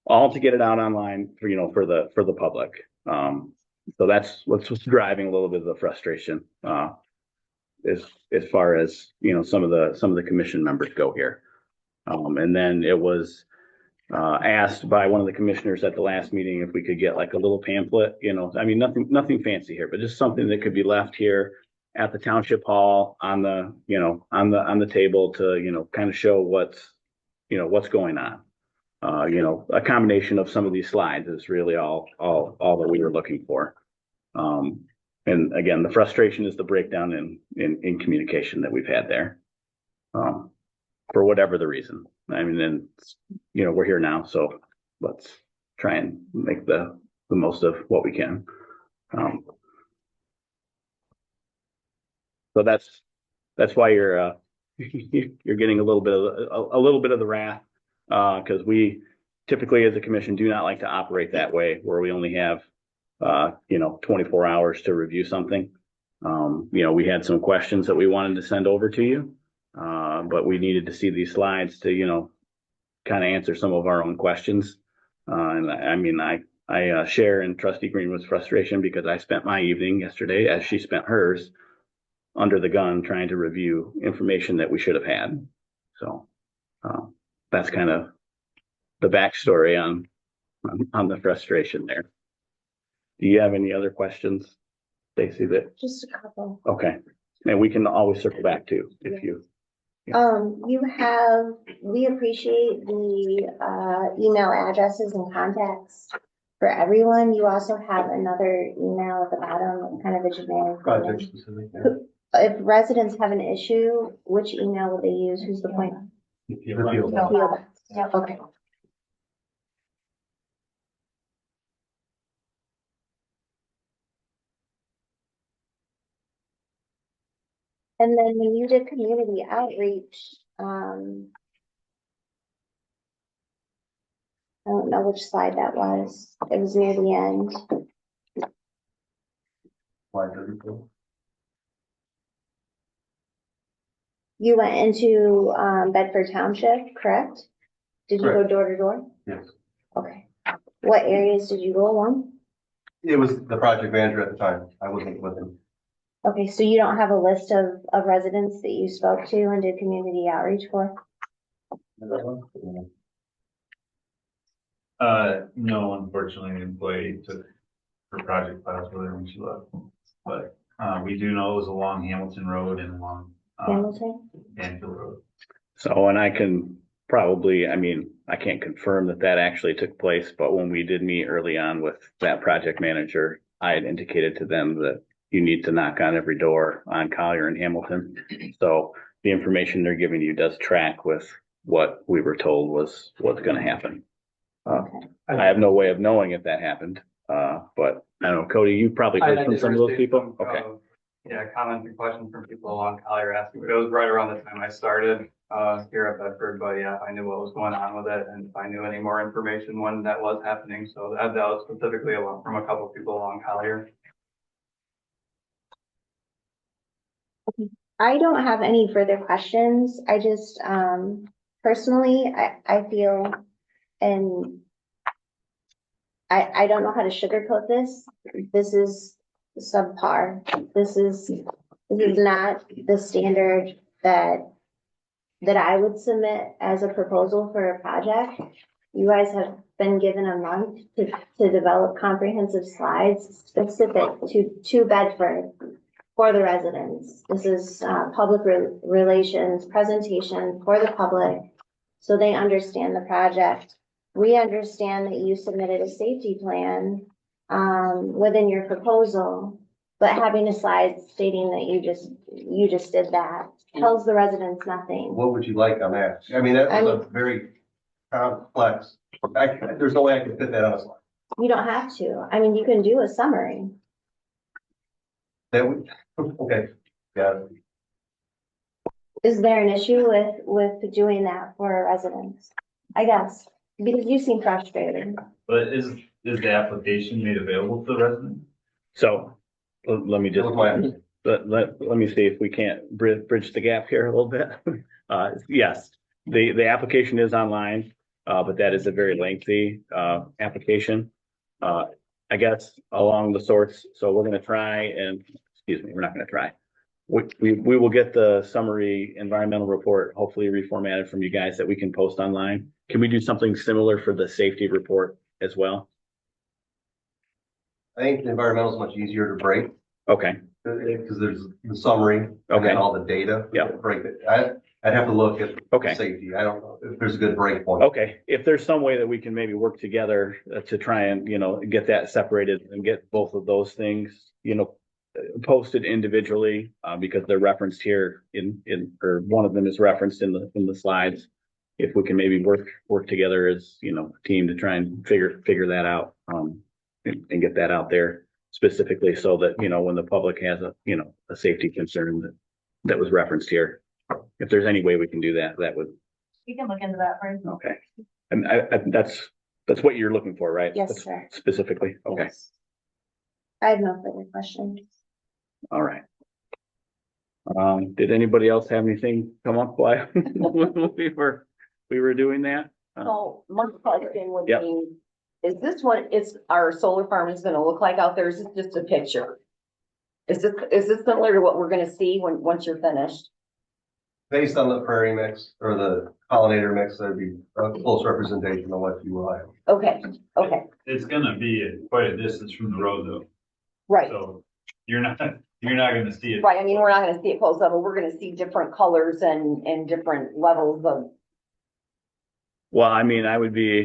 all to get it out online for the public. So that's what's driving a little bit of the frustration as far as some of the commission members go here. And then it was asked by one of the commissioners at the last meeting if we could get like a little pamphlet, I mean, nothing fancy here, but just something that could be left here at the township hall on the, on the table to, kind of show what's going on. A combination of some of these slides is really all that we were looking for. And again, the frustration is the breakdown in communication that we've had there. For whatever the reason. I mean, and we're here now, so let's try and make the most of what we can. So that's why you're you're getting a little bit of the wrath, because we typically as a commission do not like to operate that way, where we only have 24 hours to review something. We had some questions that we wanted to send over to you, but we needed to see these slides to kind of answer some of our own questions. And I mean, I share in Trustee Greenwood's frustration, because I spent my evening yesterday, as she spent hers, under the gun trying to review information that we should have had. So that's kind of the backstory on the frustration there. Do you have any other questions, Stacy? Just a couple. Okay, and we can always circle back to if you. We appreciate the email addresses and contacts for everyone. You also have another email at the bottom, kind of a generic. Project specific. If residents have an issue, which email would they use? Who's the point? Appeal. Yep. Okay. And then when you did community outreach, I don't know which slide that was. It was near the end. Slide 34. You went into Bedford Township, correct? Did you go Correct. door to door? Yes. Okay. What areas did you go along? It was the project manager at the time. I wasn't with him. Okay, so you don't have a list of residents that you spoke to and did community outreach for? No, unfortunately, the employee took her project files with her when she left. But, we do know it was along Hamilton Road and along, Hamilton? Danville Road. So, and I can probably, I can't confirm that actually took place, but when we did meet early on with that project manager, I had indicated to them that you need to knock on every door on Collier and Hamilton. So the information they're giving you does track with what we were told was what's going to happen. Okay. I have no way of knowing if that happened, but I don't know, Cody, you probably heard from some of those people? Okay. Yeah, comments and questions from people along Collier asking, but it was right around the time I started here at Bedford. But yeah, I knew what was going on with it, and if I knew any more information when that was happening. So that was specifically from a couple of people along Collier. I don't have any further questions. I just, personally, I feel, and I don't know how to sugarcoat this. This is subpar. This is not the standard that I would submit as a proposal for a project. You guys have been given a month to develop comprehensive slides specific to Bedford for the residents. This is public relations presentation for the public, so they understand the project. We understand that you submitted a safety plan within your proposal, but having a slide stating that you just did that tells the residents nothing. What would you like on that? That was a very complex. There's no way I could fit that on a slide. You don't have to. You can do a summary. Okay. Yeah. Is there an issue with doing that for residents? I guess, because you seem frustrated. But is the application made available to the resident? So let me just, let me see if we can't bridge the gap here a little bit. Yes, the application is online, but that is a very lengthy application. I guess along the sorts. So we're going to try and, we're not going to try. We will get the summary environmental report, hopefully reformatted from you guys that we can post online. Can we do something similar for the safety report as well? I think the environmental is much easier to break. Okay. Because there's the summary. Okay. And all the data. Yeah. Break it. I'd have to look at safety. I don't know if there's a good break point. Okay. If there's some way that we can maybe work together to try and, get that separated and get both of those things, posted individually, because they're referenced here or one of them is referenced in the slides. If we can maybe work together as, a team to try and figure that out, and get that out there. specifically so that, when the public has a safety concern that was referenced here. If there's any way we can do that, that would, We can look into that for you. okay. And that's what you're looking for, right? Yes, That's sir. Specifically, okay, Yes. I have no further questions. all right. Did anybody else have anything come up while we were doing that? So my question would Yep. be, is this what our solar farm is gonna look like out there? Is this just a picture? Is this similar to what we're gonna see once you're finished? Based on the prairie mix or the pollinator mix, that'd be a close representation of what you will have. Okay, okay, It's gonna be quite a distance from the road though, right, so you're not gonna see it. right. I mean, we're not gonna see it close up, but we're gonna see different colors and different levels of, Well, I mean, I would be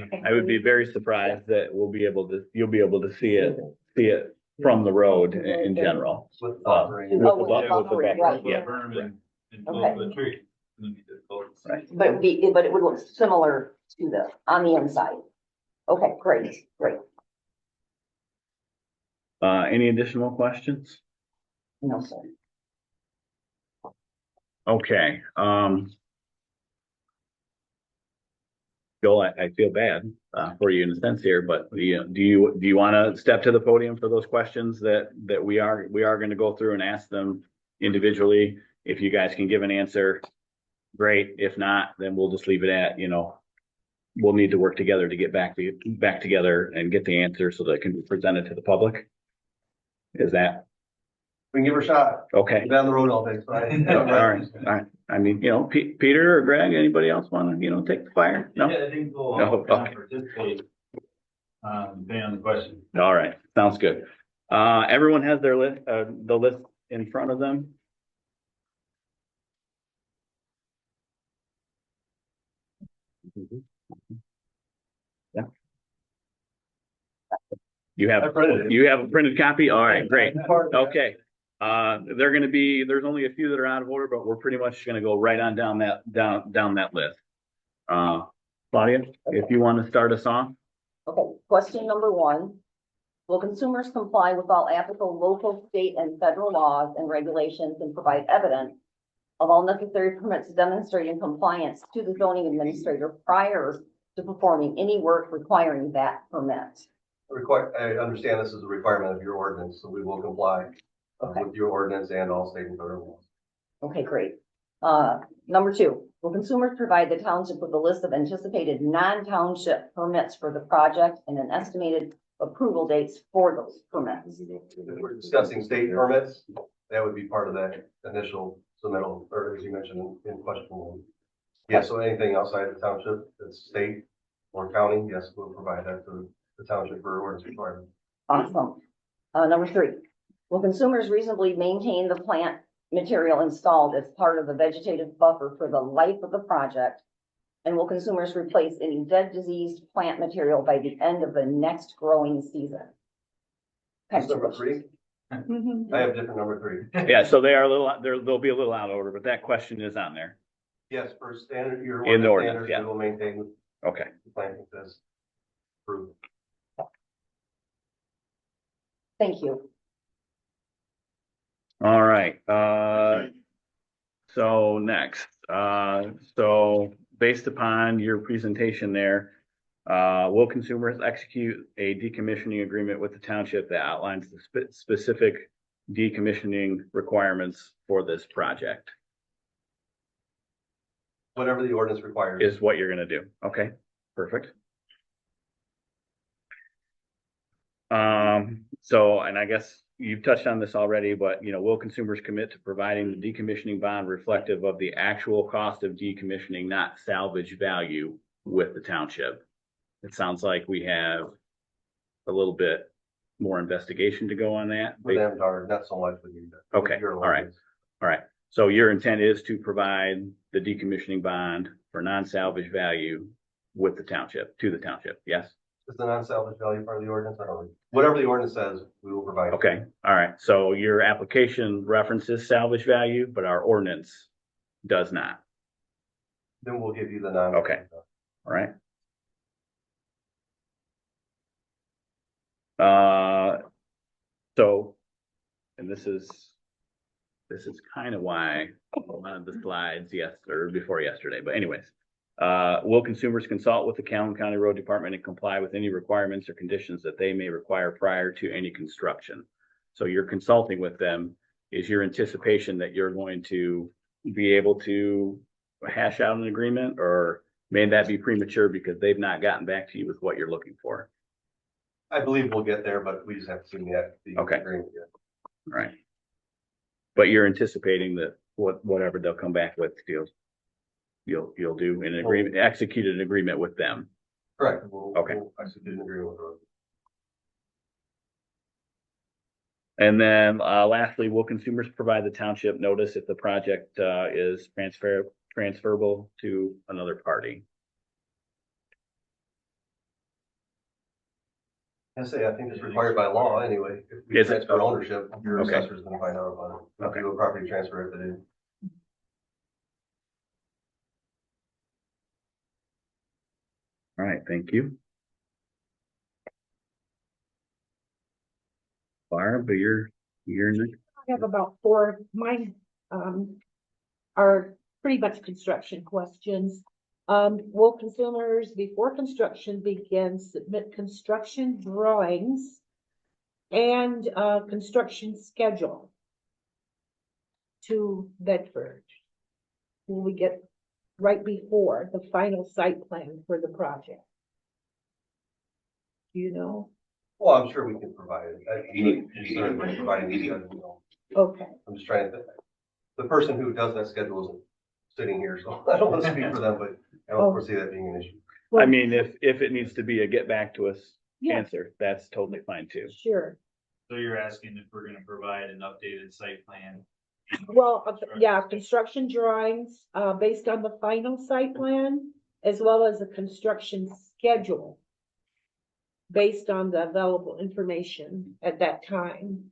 very surprised that you'll be able to see it from the road in general. With the buffering. With Oh, the with bu- the with the buffering, buffer, right. yeah. Berm and close Okay. the tree. And then you just close it. Right. but it would look similar to on the inside. Okay, great. Any additional questions? No, sir. Okay, Joel, I feel bad, for you in a sense here, but do you want to step to the podium for those questions that we are going to go through and ask them individually? If you guys can give an answer, great. If not, then we'll just leave it at, we'll need to work together to get back together and get the answer so that it can be presented to the public. Is that We can give her a shot. okay? Down the road all day. So All right. I mean, Peter or Greg, anybody else want to, take the fire? No? Yeah, I think we'll No, all okay. participate, depending on the question. All right, sounds good. Everyone has their list, the list in front of them. Yeah. I printed it. You have a printed copy? All right, great. Okay. There's only a few that are out of order, but we're pretty much gonna go right on down that list. Claudia, if you want to start us off? Okay, question number 1. Will consumers comply with all applicable local, state, and federal laws and regulations and provide evidence of all necessary permits demonstrating compliance to the zoning administrator prior to performing any work requiring that permit? I understand this is a requirement of your ordinance, so we will comply with your ordinance and all state and federal laws. Okay, great. Number 2, will consumers provide the township with a list of anticipated non-township permits for the project and an estimated approval dates for those permits? If we're discussing state permits, that would be part of that initial submittal, or as you mentioned in question 1. Yeah, so anything outside the township, that's state or county, yes, we'll provide that to the township for ordinance requirements. Awesome. Number 3, will consumers reasonably maintain the plant material installed as part of the vegetative buffer for the life of the project? And will consumers replace any dead, diseased plant material by the end of the next growing season? That's number 3. I have different number 3. Yeah, so they'll be a little out of order, but that question is on there. Yes, for standard, your In the ordinance ordinance, standards, yeah. we will maintain Okay. the planting as approved. Thank you. All right, so next, so based upon your presentation there, will consumers execute a decommissioning agreement with the township that outlines the specific decommissioning requirements for this project? Whatever the ordinance requires. Is what you're gonna do. Okay, perfect. So, and I guess you've touched on this already, but will consumers commit to providing the decommissioning bond reflective of the actual cost of decommissioning, not salvage value with the township? It sounds like we have a little bit more investigation to go on that. With them, or not so much with you. Okay, Your all right. ordinance. All right, so your intent is to provide the decommissioning bond for non-salvage value with the township, to the township, yes? Is the non-salvage value part of the ordinance? I don't know. Whatever the ordinance says, we will provide. Okay, all right, so your application references salvage value, but our ordinance does not. Then we'll give you the non. Okay. All right. So, and this is kind of why one of the slides before yesterday, but anyways. Will consumers consult with the Calhoun County Road Department and comply with any requirements or conditions that they may require prior to any construction? So you're consulting with them. Is your anticipation that you're going to be able to hash out an agreement, or may that be premature because they've not gotten back to you with what you're looking for? I believe we'll get there, but we just have to see the Okay. agreement yet. Right. But you're anticipating that whatever they'll come back with, you'll do an agreement, execute an agreement with them. Correct. Okay. We'll execute an agreement with them. And then lastly, will consumers provide the township notice if the project is transferable to another party? I think it's required by law anyway. If we Is it? transfer ownership, your Okay. assessor's gonna find out about it. Okay. Do a property transfer if it is. All right, thank you. Barb, you're next. I have about four, mine, are pretty much construction questions. Will consumers, before construction begins, submit construction drawings and, construction schedule to Bedford? Will we get right before the final site plan for the project? Do you know? Well, I'm sure we can provide it. Certainly providing these guys, Okay, I'm just trying to think. The person who does that schedule isn't sitting here, so I don't want to speak for them, but I don't foresee that being an issue. I mean, if it needs to be a get back to us yeah, answer, that's totally fine too. sure. So you're asking if we're gonna provide an updated site plan? Well, yeah, construction drawings, based on the final site plan, as well as a construction schedule based on the available information at that time.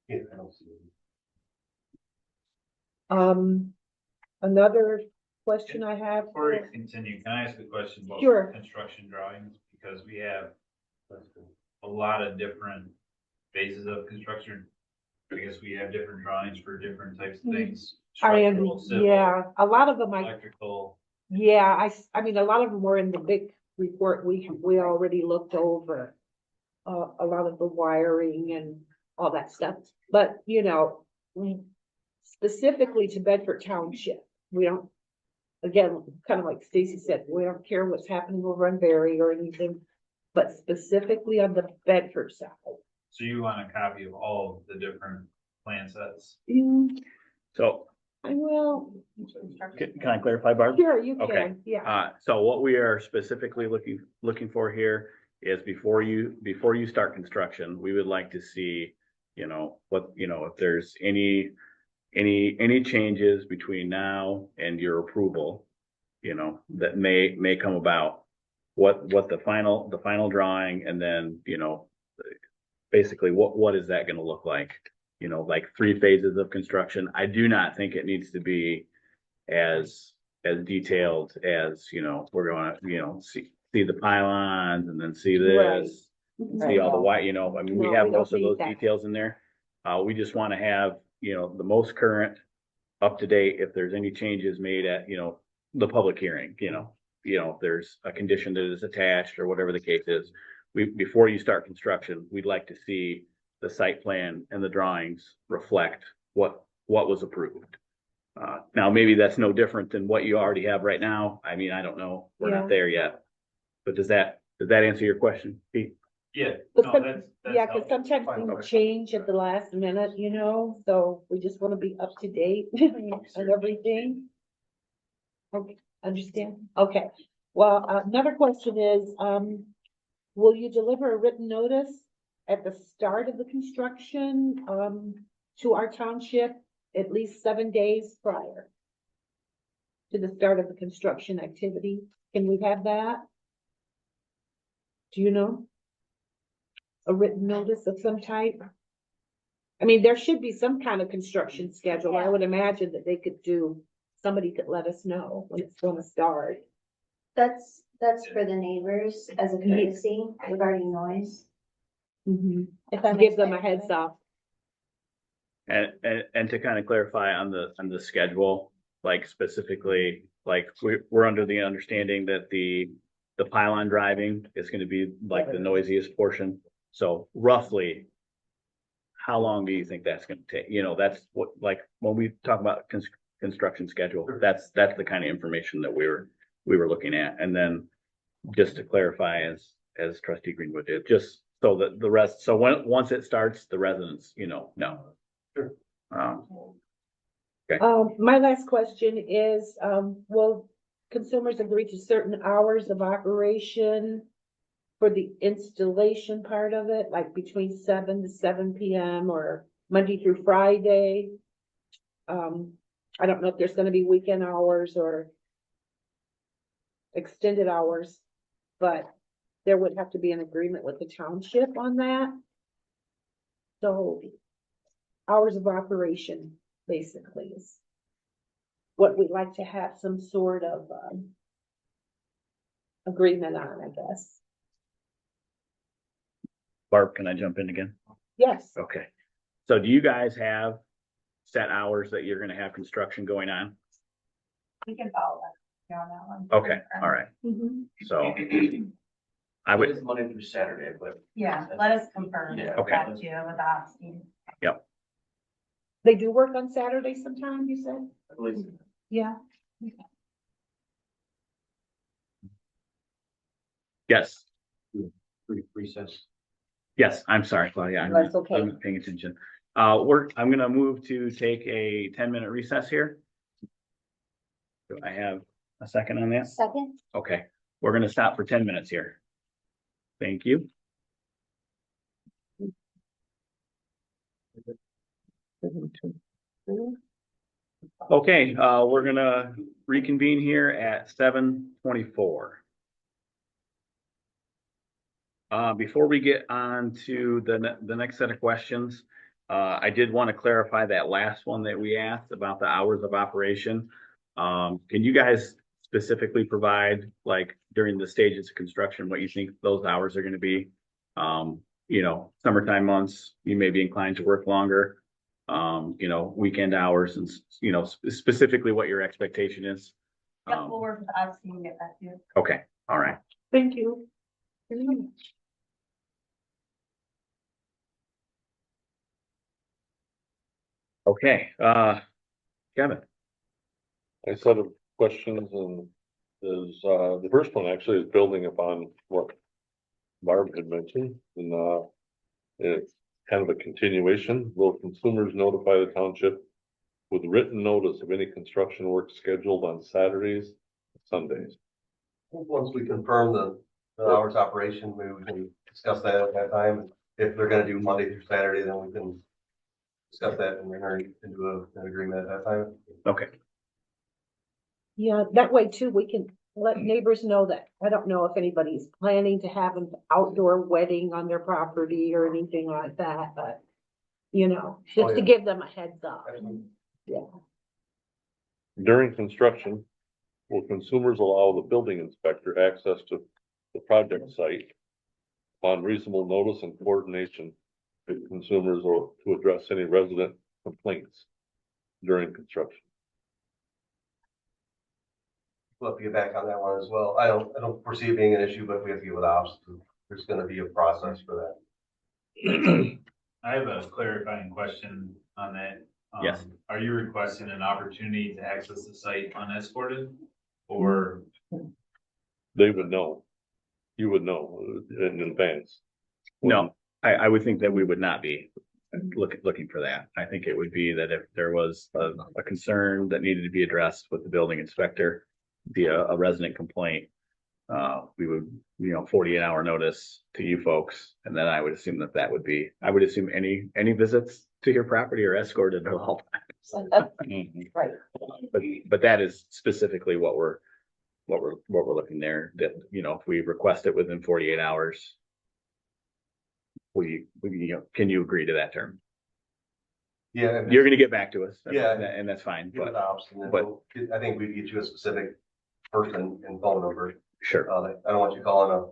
Yeah, I don't see it. Another question I have. Before we continue, can I ask a question about Sure. construction drawings? Because we have a lot of different phases of construction. I guess we have different drawings for different types of things. Structural, civil, Yeah, a lot of them, electrical. yeah, I mean, a lot of them were in the big report we already looked over. A lot of the wiring and all that stuff, but you know, specifically to Bedford Township, we don't, again, kind of like Stacy said, we don't care what's happening over on Berry or anything, but specifically on the Bedford side. So you want a copy of all of the different plan sets? So I will, can I clarify, Barb? sure, you Okay. can, yeah. So what we are specifically looking for here is before you start construction, we would like to see, if there's any changes between now and your approval, that may come about, what the final drawing, and then, basically what is that gonna look like? Like 3 phases of construction. I do not think it needs to be as detailed as, we're gonna, see the pylons and then see this, see all the white, I mean, we No, have we don't most of need those that. details in there. We just want to have, the most current, up to date, if there's any changes made at, the public hearing, if there's a condition that is attached or whatever the case is. Before you start construction, we'd like to see the site plan and the drawings reflect what was approved. Now, maybe that's no different than what you already have right now. I mean, I don't know. We're Yeah. not there yet. But does that answer your question, Pete? Yeah. But No, some- that's Yeah, because helpful. sometimes things change at the last minute, so we just want to be up to date on everything. Okay, understand? Okay, well, another question is, will you deliver a written notice at the start of the construction, to our township at least 7 days prior to the start of the construction activity? Can we have that? Do you know? A written notice of some type? I mean, there should be some kind of construction schedule. I would imagine that somebody could let us know when it's gonna start. That's for the neighbors as a courtesy regarding noise. If that Give makes them a sense. heads up. And to kind of clarify on the schedule, like specifically, like we're under the understanding that the pylon driving is gonna be like the noisiest portion. So roughly, how long do you think that's gonna take? You know, that's what, like, when we talk about construction schedule, that's the kind of information that we were looking at. And then just to clarify, as trustee Greenwood did, just so that the rest, so once it starts, the residents, know. Sure. My last question is, will consumers agree to certain hours of operation for the installation part of it, like between 7 to 7 PM or Monday through Friday? I don't know if there's gonna be weekend hours or extended hours, but there would have to be an agreement with the township on that. So hours of operation basically is what we'd like to have some sort of agreement on, I guess. Barb, can I jump in again? Yes. Okay. So do you guys have set hours that you're gonna have construction going on? We can follow that, on that one. Okay, all right. So I would, Monday through Saturday, but. Yeah, let us confirm Yeah, okay. that too with the ops team. They do work on Saturdays sometimes, you said? I believe. Yeah. yes, Recess. yes, I'm sorry, Claudia, I'm That's okay. not paying attention. I'm gonna move to take a 10-minute recess here. Do I have a second on that? Second? Okay, we're gonna stop for 10 minutes here. Thank you. Okay, we're gonna reconvene here at 7:24. Before we get on to the next set of questions, I did want to clarify that last one that we asked about the hours of operation. Can you guys specifically provide, like, during the stages of construction, what you think those hours are gonna be? Summertime months, you may be inclined to work longer. Weekend hours and, specifically what your expectation is. Yep, we'll work with the ops team and get back to you. Okay, all right. Thank you. Okay, Kevin. A set of questions and is, the first one actually is building upon what Barb had mentioned, and, it's kind of a continuation. Will consumers notify the township with written notice of any construction work scheduled on Saturdays, Sundays? Once we confirm the hours of operation, maybe we can discuss that at that time. If they're gonna do Monday through Saturday, then we can discuss that and enter into an agreement at that time. Okay, Yeah, that way too, we can let neighbors know that, I don't know if anybody's planning to have an outdoor wedding on their property or anything like that, but just to yeah. give them a heads up. Absolutely. Yeah. During construction, will consumers allow the building inspector access to the project site upon reasonable notice and coordination with consumers or to address any resident complaints during construction? We'll have to get back on that one as well. I don't foresee it being an issue, but we have to get with ops. There's gonna be a process for that. I have a clarifying question on that. Yes. Are you requesting an opportunity to access the site unescorted? Or, They would know. You would know in advance. no, I would think that we would not be looking for that. I think it would be that if there was a concern that needed to be addressed with the building inspector via a resident complaint, we would, 48-hour notice to you folks, and then I would assume that would be, I would assume any visits to your property are escorted at all times. Right. But that is specifically what we're looking there, that, if we request it within 48 hours, can you agree to that term? Yeah. You're gonna get back to us. Yeah. And that's fine, Get with but ops and then but- I think we'd get you a specific person and phone number. sure. I don't want you calling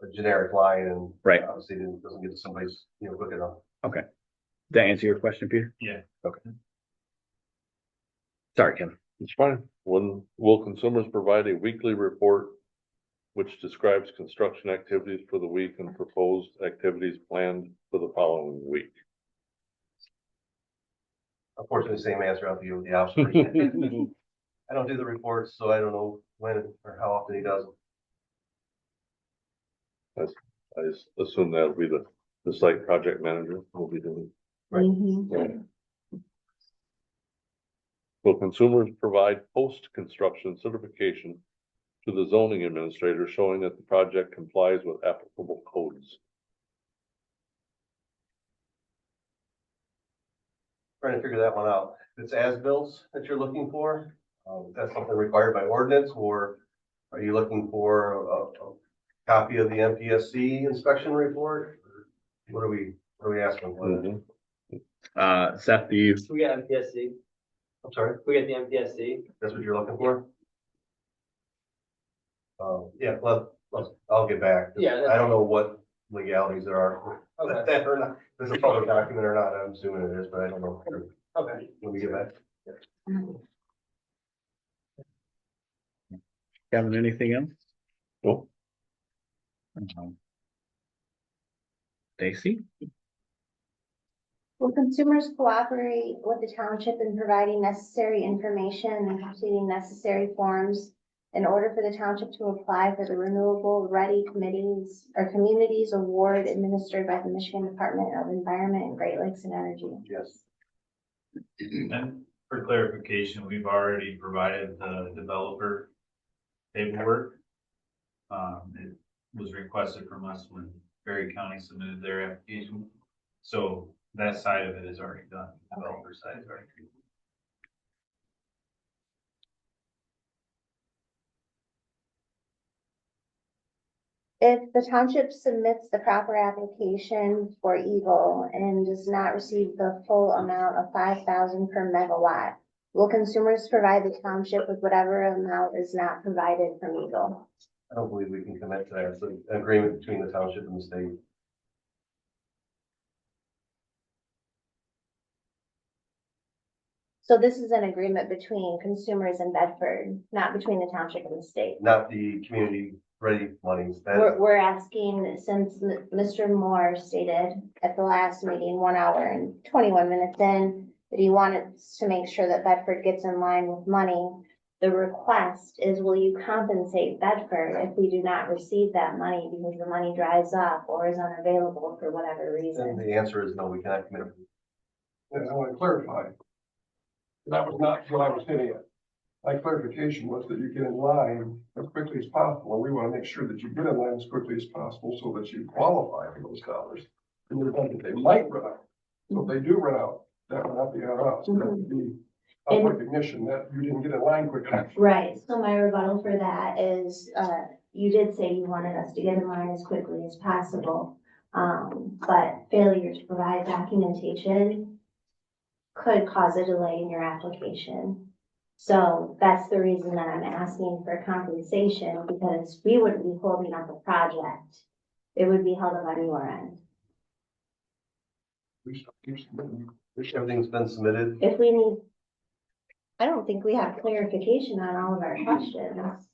a generic line and. Right. Obviously doesn't get to somebody's, quick enough. Okay. Did that answer your question, Peter? Yeah. Okay. Sorry, Kevin. It's fine. When will consumers provide a weekly report which describes construction activities for the week and proposed activities planned for the following week? Unfortunately, same answer out to you with the option. I don't do the reports, so I don't know when or how often he does them. I assume that'll be the site project manager will be doing. Right. Right. Will consumers provide post-construction certification to the zoning administrator showing that the project complies with applicable codes? Trying to figure that one out. If it's as-bills that you're looking for, is that something required by ordinance, or are you looking for a copy of the MPSC inspection report? What are we asking for? Seth, do you? We got MPSC, I'm sorry, we got the MPSC. that's what you're looking for? Yeah, I'll get back. Yeah, I don't know what legalities there are. Okay. That or not, if it's a public document or not, I'm assuming it is, but I don't know. Okay. When we get back. Kevin, anything else? Nope. Stacy? Will consumers cooperate with the township in providing necessary information and completing necessary forms in order for the township to apply for the Renewable Ready Committees or Communities Award administered by the Michigan Department of Environment and Great Lakes and Energy? Yes. And for clarification, we've already provided the developer paperwork. It was requested from us when Berry County submitted their application. So that side of it is already done. The developer side is already done. If the township submits the proper application for Eagle and does not receive the full amount of $5,000 per megawatt, will consumers provide the township with whatever amount is not provided from Eagle? I don't believe we can commit to that. It's an agreement between the township and the state. So this is an agreement between consumers and Bedford, not between the township and the state. Not the community ready monies. We're asking, since Mr. Moore stated at the last meeting, 1 hour and 21 minutes in, that he wanted to make sure that Bedford gets in line with money. The request is, will you compensate Bedford if we do not receive that money because the money dries up or is unavailable for whatever And reason? the answer is no, we cannot commit. And I want to clarify. That was not what I was hitting at. My clarification was that you get in line as quickly as possible, and we want to make sure that you get in line as quickly as possible so that you qualify for those dollars. In the event that they might run out. So if they do run out, that will not be on us. That would be a And- recognition that you didn't get in line quick enough. Right, so my rebuttal for that is, you did say you wanted us to get in line as quickly as possible. But failure to provide documentation could cause a delay in your application. So that's the reason that I'm asking for compensation, because we wouldn't be holding up a project. It would be held up on your end. Everything's been submitted. If we need, I don't think we have clarification on all of our questions.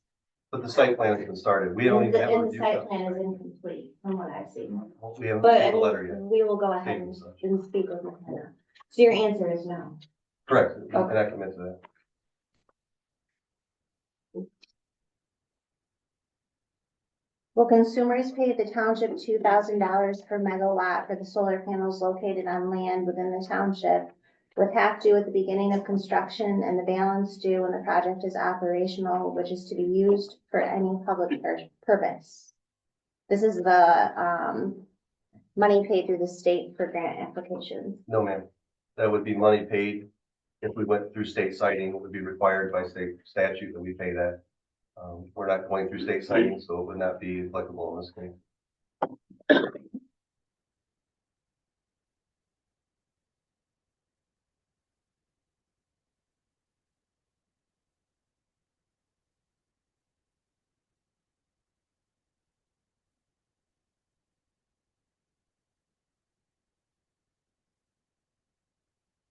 But the site plan has been started. We don't And even have a the review. site plan is incomplete from what I've seen. We haven't But received a letter yet. we will go ahead and speak with McKenna. So your answer is no. Correct. We Okay. cannot commit to that. Will consumers pay the township $2,000 per megawatt for the solar panels located on land within the township, with half due at the beginning of construction and the balance due when the project is operational, which is to be used for any public purpose? This is the money paid through the state for grant applications. No, ma'am. That would be money paid. If we went through state citing, it would be required by state statute that we pay that. We're not going through state citing, so it would not be applicable in this case.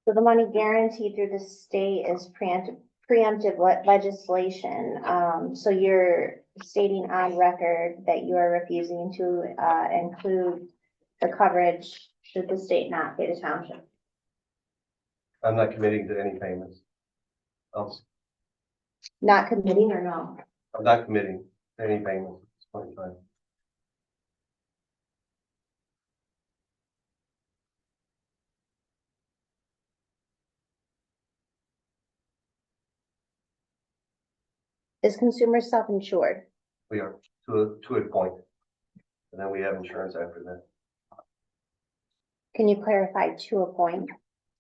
So the money guaranteed through the state is preemptive legislation. So you're stating on record that you are refusing to, include the coverage should the state not pay the township. I'm not committing to any payments. Not committing or no? I'm not committing to any payments at this point in time. Is consumer self-insured? We are to a point. And then we have insurance after that. Can you clarify to a point?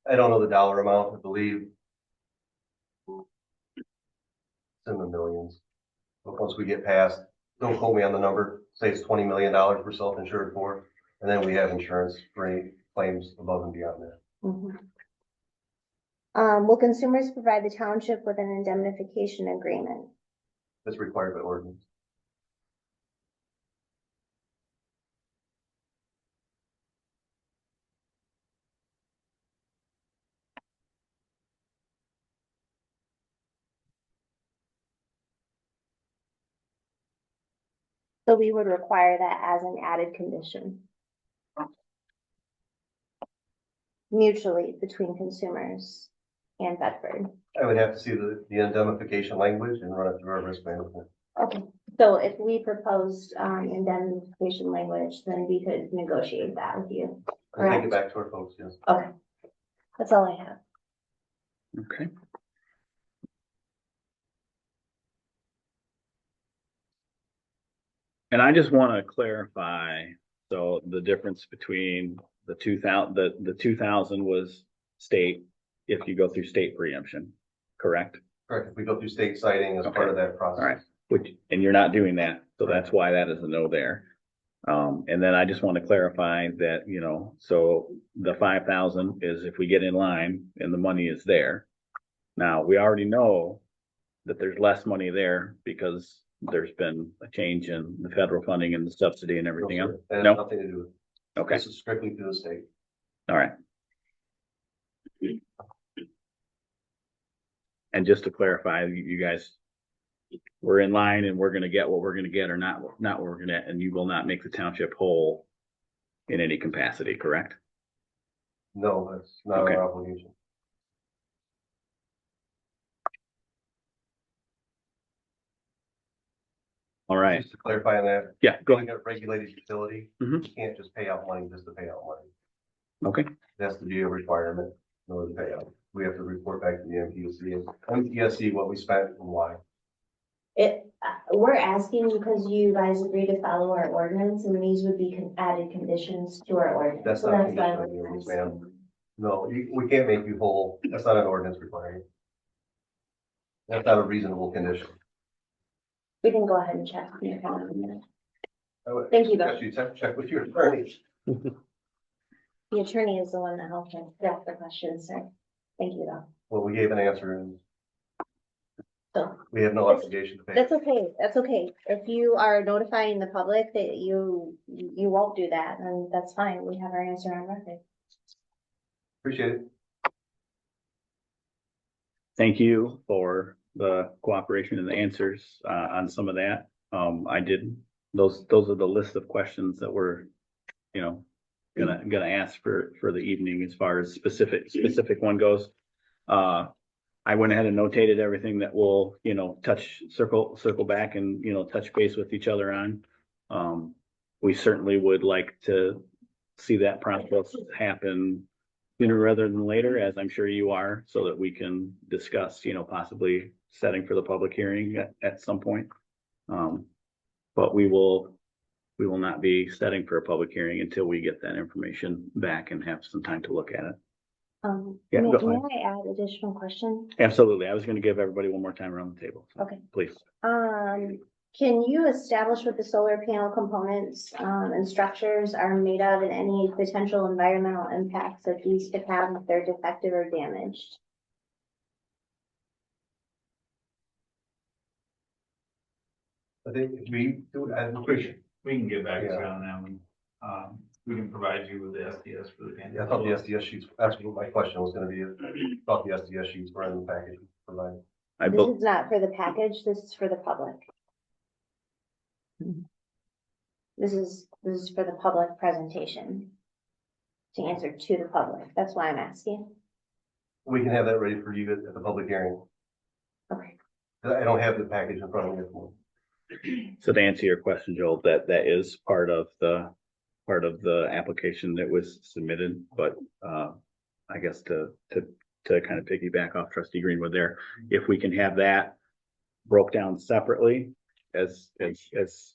I don't know the dollar amount, I believe. It's in the millions. But once we get past, don't quote me on the number, say it's $20 million we're self-insured for, and then we have insurance for any claims above and beyond that. Mhm. Will consumers provide the township with an indemnification agreement? That's required by ordinance. So we would require that as an added condition. Mutually between consumers and Bedford. I would have to see the indemnification language and run it through our risk management. Okay, so if we proposed, indemnification language, then we could negotiate that with you. I'll take it back to our folks, yes. Okay, that's all I have. Okay. And I just want to clarify, so the difference between the 2000 was state, if you go through state preemption, correct? Correct. If we go through state citing as part of that process. All right, and you're not doing that, so that's why that is a no there. And then I just want to clarify that, so the 5,000 is if we get in line and the money is there. Now, we already know that there's less money there because there's been a change in the federal funding and the subsidy and everything else. That has No? nothing to do with it. Okay, This is strictly through the state. all right. And just to clarify, you guys, we're in line and we're gonna get what we're gonna get or not what we're gonna get, and you will not make the township whole in any capacity, correct? No, that's not Okay. our obligation. All right, Just to clarify on that, yeah, go going ahead. at regulated utility, Mhm. you can't just pay out money just to pay out money. Okay, It has to be a requirement in order to pay out. We have to report back to the MPSC what we spent and why. We're asking because you guys agreed to follow our ordinance, and these would be added conditions to our ordinance. That's So not that's why conditional we're use, ma'am. asking. No, we can't make you whole. That's not an ordinance requirement. That's not a reasonable condition. We can go ahead and check. in a minute. I would Thank you, though. suggest you check with your attorneys. The attorney is the one that helped us ask the questions, sir. Thank you, though. Well, we gave an answer and So we have no obligation to pay. that's okay. That's okay. If you are notifying the public that you won't do that, then that's fine. We have our answer on record. Appreciate it. thank you for the cooperation and the answers, on some of that. Those are the list of questions that we're, gonna ask for the evening as far as specific one goes. I went ahead and notated everything that we'll, circle back and, touch base with each other on. We certainly would like to see that process happen sooner rather than later, as I'm sure you are, so that we can discuss, possibly setting for the public hearing at some point. But we will not be setting for a public hearing until we get that information back and have some time to look at it. Yeah, May go ahead. I add additional questions? Absolutely. I was gonna give everybody one more time around the table. So, Okay. please. Can you establish what the solar panel components, and structures are made of and any potential environmental impacts that these could have if they're defective or damaged? I think if we do it as appreciation. We can get back to you Yeah. on that one. we can provide you with the SDS for the. Yeah, I thought the SDS sheets, that's what my question was gonna be, thought the SDS sheets were in the package provided. I This bel is not for the package, this is for the public. This is for the public presentation. To answer to the public, that's why I'm asking. We can have that ready for you at the public hearing. Okay. I don't have the package in front of me. so to answer your question, Joel, that is part of the application that was submitted, but, I guess to kind of piggyback off trustee Greenwood there, if we can have that broke down separately as,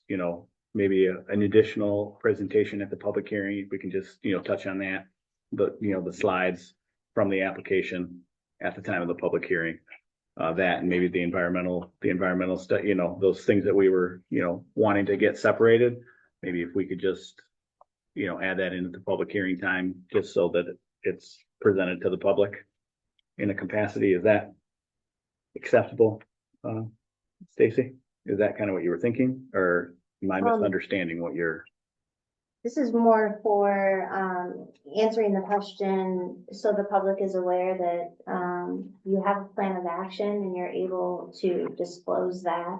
you know, maybe an additional presentation at the public hearing, we can just, you know, touch on that. The slides from the application at the time of the public hearing. That and maybe the environmental stuff, you know, those things that we were, you know, wanting to get separated. Maybe if we could just, you know, add that into the public hearing time, just so that it's presented to the public in a capacity. Is that acceptable, Stacy? Is that kind of what you were thinking, or am I misunderstanding what you're? This is more for, answering the question, so the public is aware that, you have a plan of action and you're able to disclose that.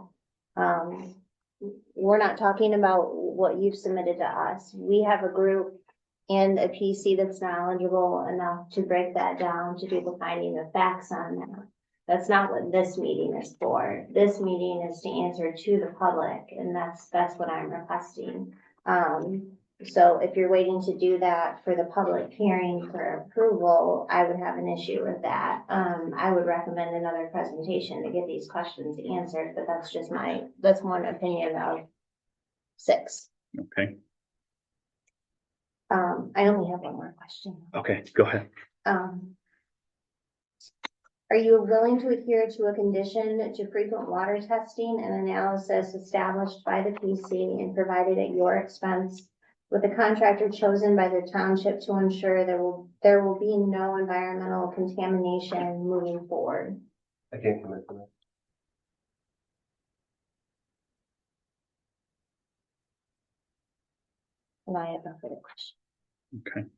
We're not talking about what you've submitted to us. We have a group and a PC that's knowledgeable enough to break that down, to do the finding of facts on that. That's not what this meeting is for. This meeting is to answer to the public, and that's what I'm requesting. So if you're waiting to do that for the public hearing for approval, I would have an issue with that. I would recommend another presentation to get these questions answered, but that's one opinion of 6. Okay, I only have one more question. okay, go ahead. Are you willing to adhere to a condition to frequent water testing and analysis established by the PC and provided at your expense with a contractor chosen by the township to ensure there will be no environmental contamination moving forward? I can't commit to that. And I have no further question. Okay.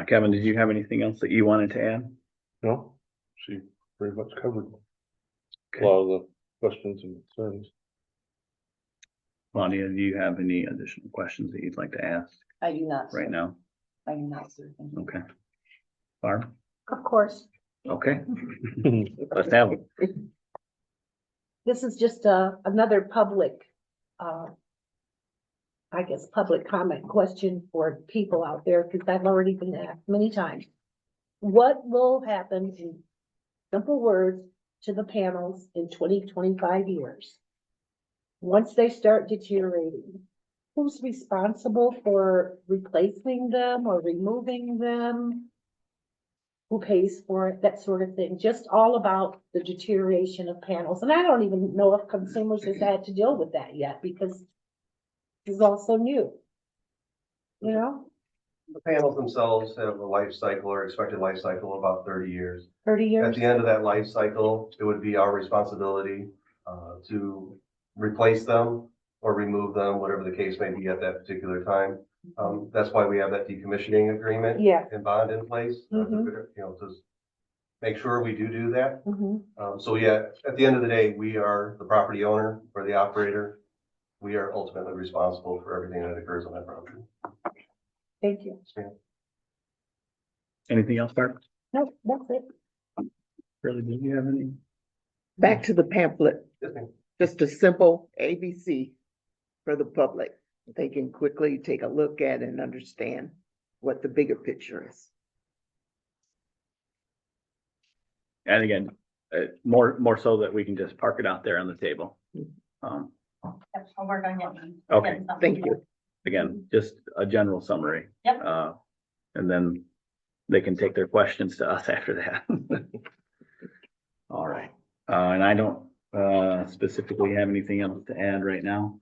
Kevin, did you have anything else that you wanted to add? No, she pretty much covered a lot of the questions and concerns. Claudia, do you have any additional questions that you'd like to ask I do not. right now? I do not, sir. Okay. Barb? Of course. Okay. Let's have it. This is just another public, I guess, public comment question for people out there, because I've already been asked many times. What will happen in simple words to the panels in 20-25 years? Once they start deteriorating, who's responsible for replacing them or removing them? Who pays for it, that sort of thing, just all about the deterioration of panels. And I don't even know if consumers has had to deal with that yet, because this is also new. You know, The panels themselves have a life cycle or expected life cycle of about 30 years. 30 At years. the end of that life cycle, it would be our responsibility to replace them or remove them, whatever the case may be at that particular time. That's why we have that decommissioning agreement Yeah. and bond in place, you know, to make sure we do that. So yeah, at the end of the day, we are the property owner or the operator. We are ultimately responsible for everything that occurs on that property. Thank you. Anything else, Barb? No, that's it. Really, do you have any? Back to the pamphlet, Yes, ma'am. just a simple ABC for the public. They can quickly take a look at and understand what the bigger picture is. And again, more so that we can just park it out there on the table. I'll work on getting. Okay, getting something Thank you. together. Again, just a general summary. Yep. And then they can take their questions to us after that. All right, and I don't specifically have anything else to add right now.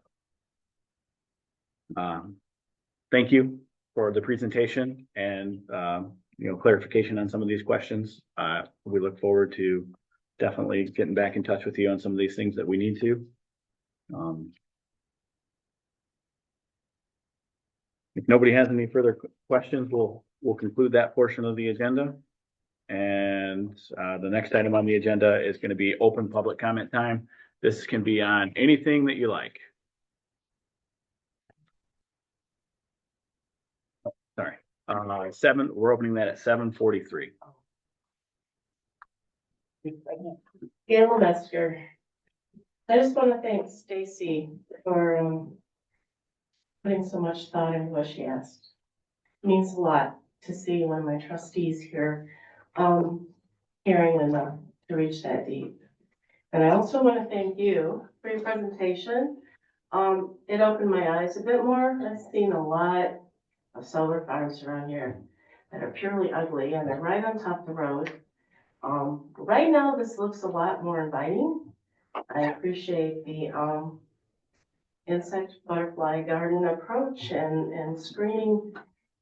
Thank you for the presentation and, clarification on some of these questions. We look forward to definitely getting back in touch with you on some of these things that we need to. Um, If nobody has any further questions, we'll conclude that portion of the agenda. And the next item on the agenda is going to be open public comment time. This can be on anything that you like. Sorry, we're opening that at 7:43. Gail Metzger. I just want to thank Stacy for putting so much thought into what she asked. It means a lot to see one of my trustees here, caring enough to reach that deep. And I also want to thank you for your presentation. It opened my eyes a bit more. I've seen a lot of solar farms around here that are purely ugly and they're right on top of the road. Right now, this looks a lot more inviting. I appreciate the, insect butterfly garden approach and screening.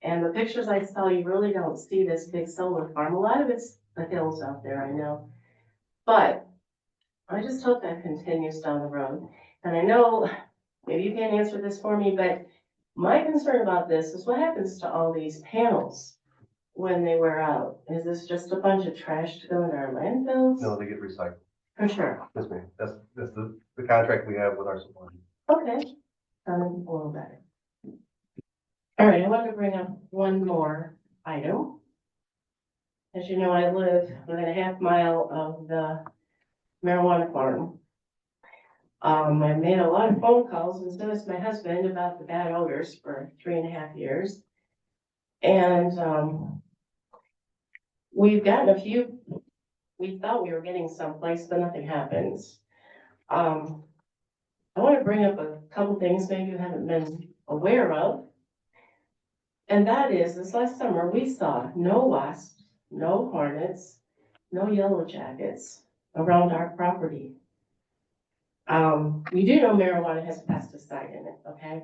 And the pictures I saw, you really don't see this big solar farm. A lot of it's the hills out there, I know. But I just hope that continues down the road. And I know, maybe you can't answer this for me, but my concern about this is what happens to all these panels when they wear out? Is this just a bunch of trash to go into our landfills? No, they get recycled. For sure. Yes, ma'am. That's the contract we have with our supplier. Okay. A little better. All right, I want to bring up one more item. As you know, I live within a half mile of the marijuana farm. I made a lot of phone calls, and so has my husband, about the bad odors for 3.5 years. And we've gotten a few, we thought we were getting someplace, but nothing happens. I want to bring up a couple things maybe you haven't been aware of. And that is, this last summer, we saw no wasps, no hornets, no yellow jackets around our property. We do know marijuana has pesticide in it, okay?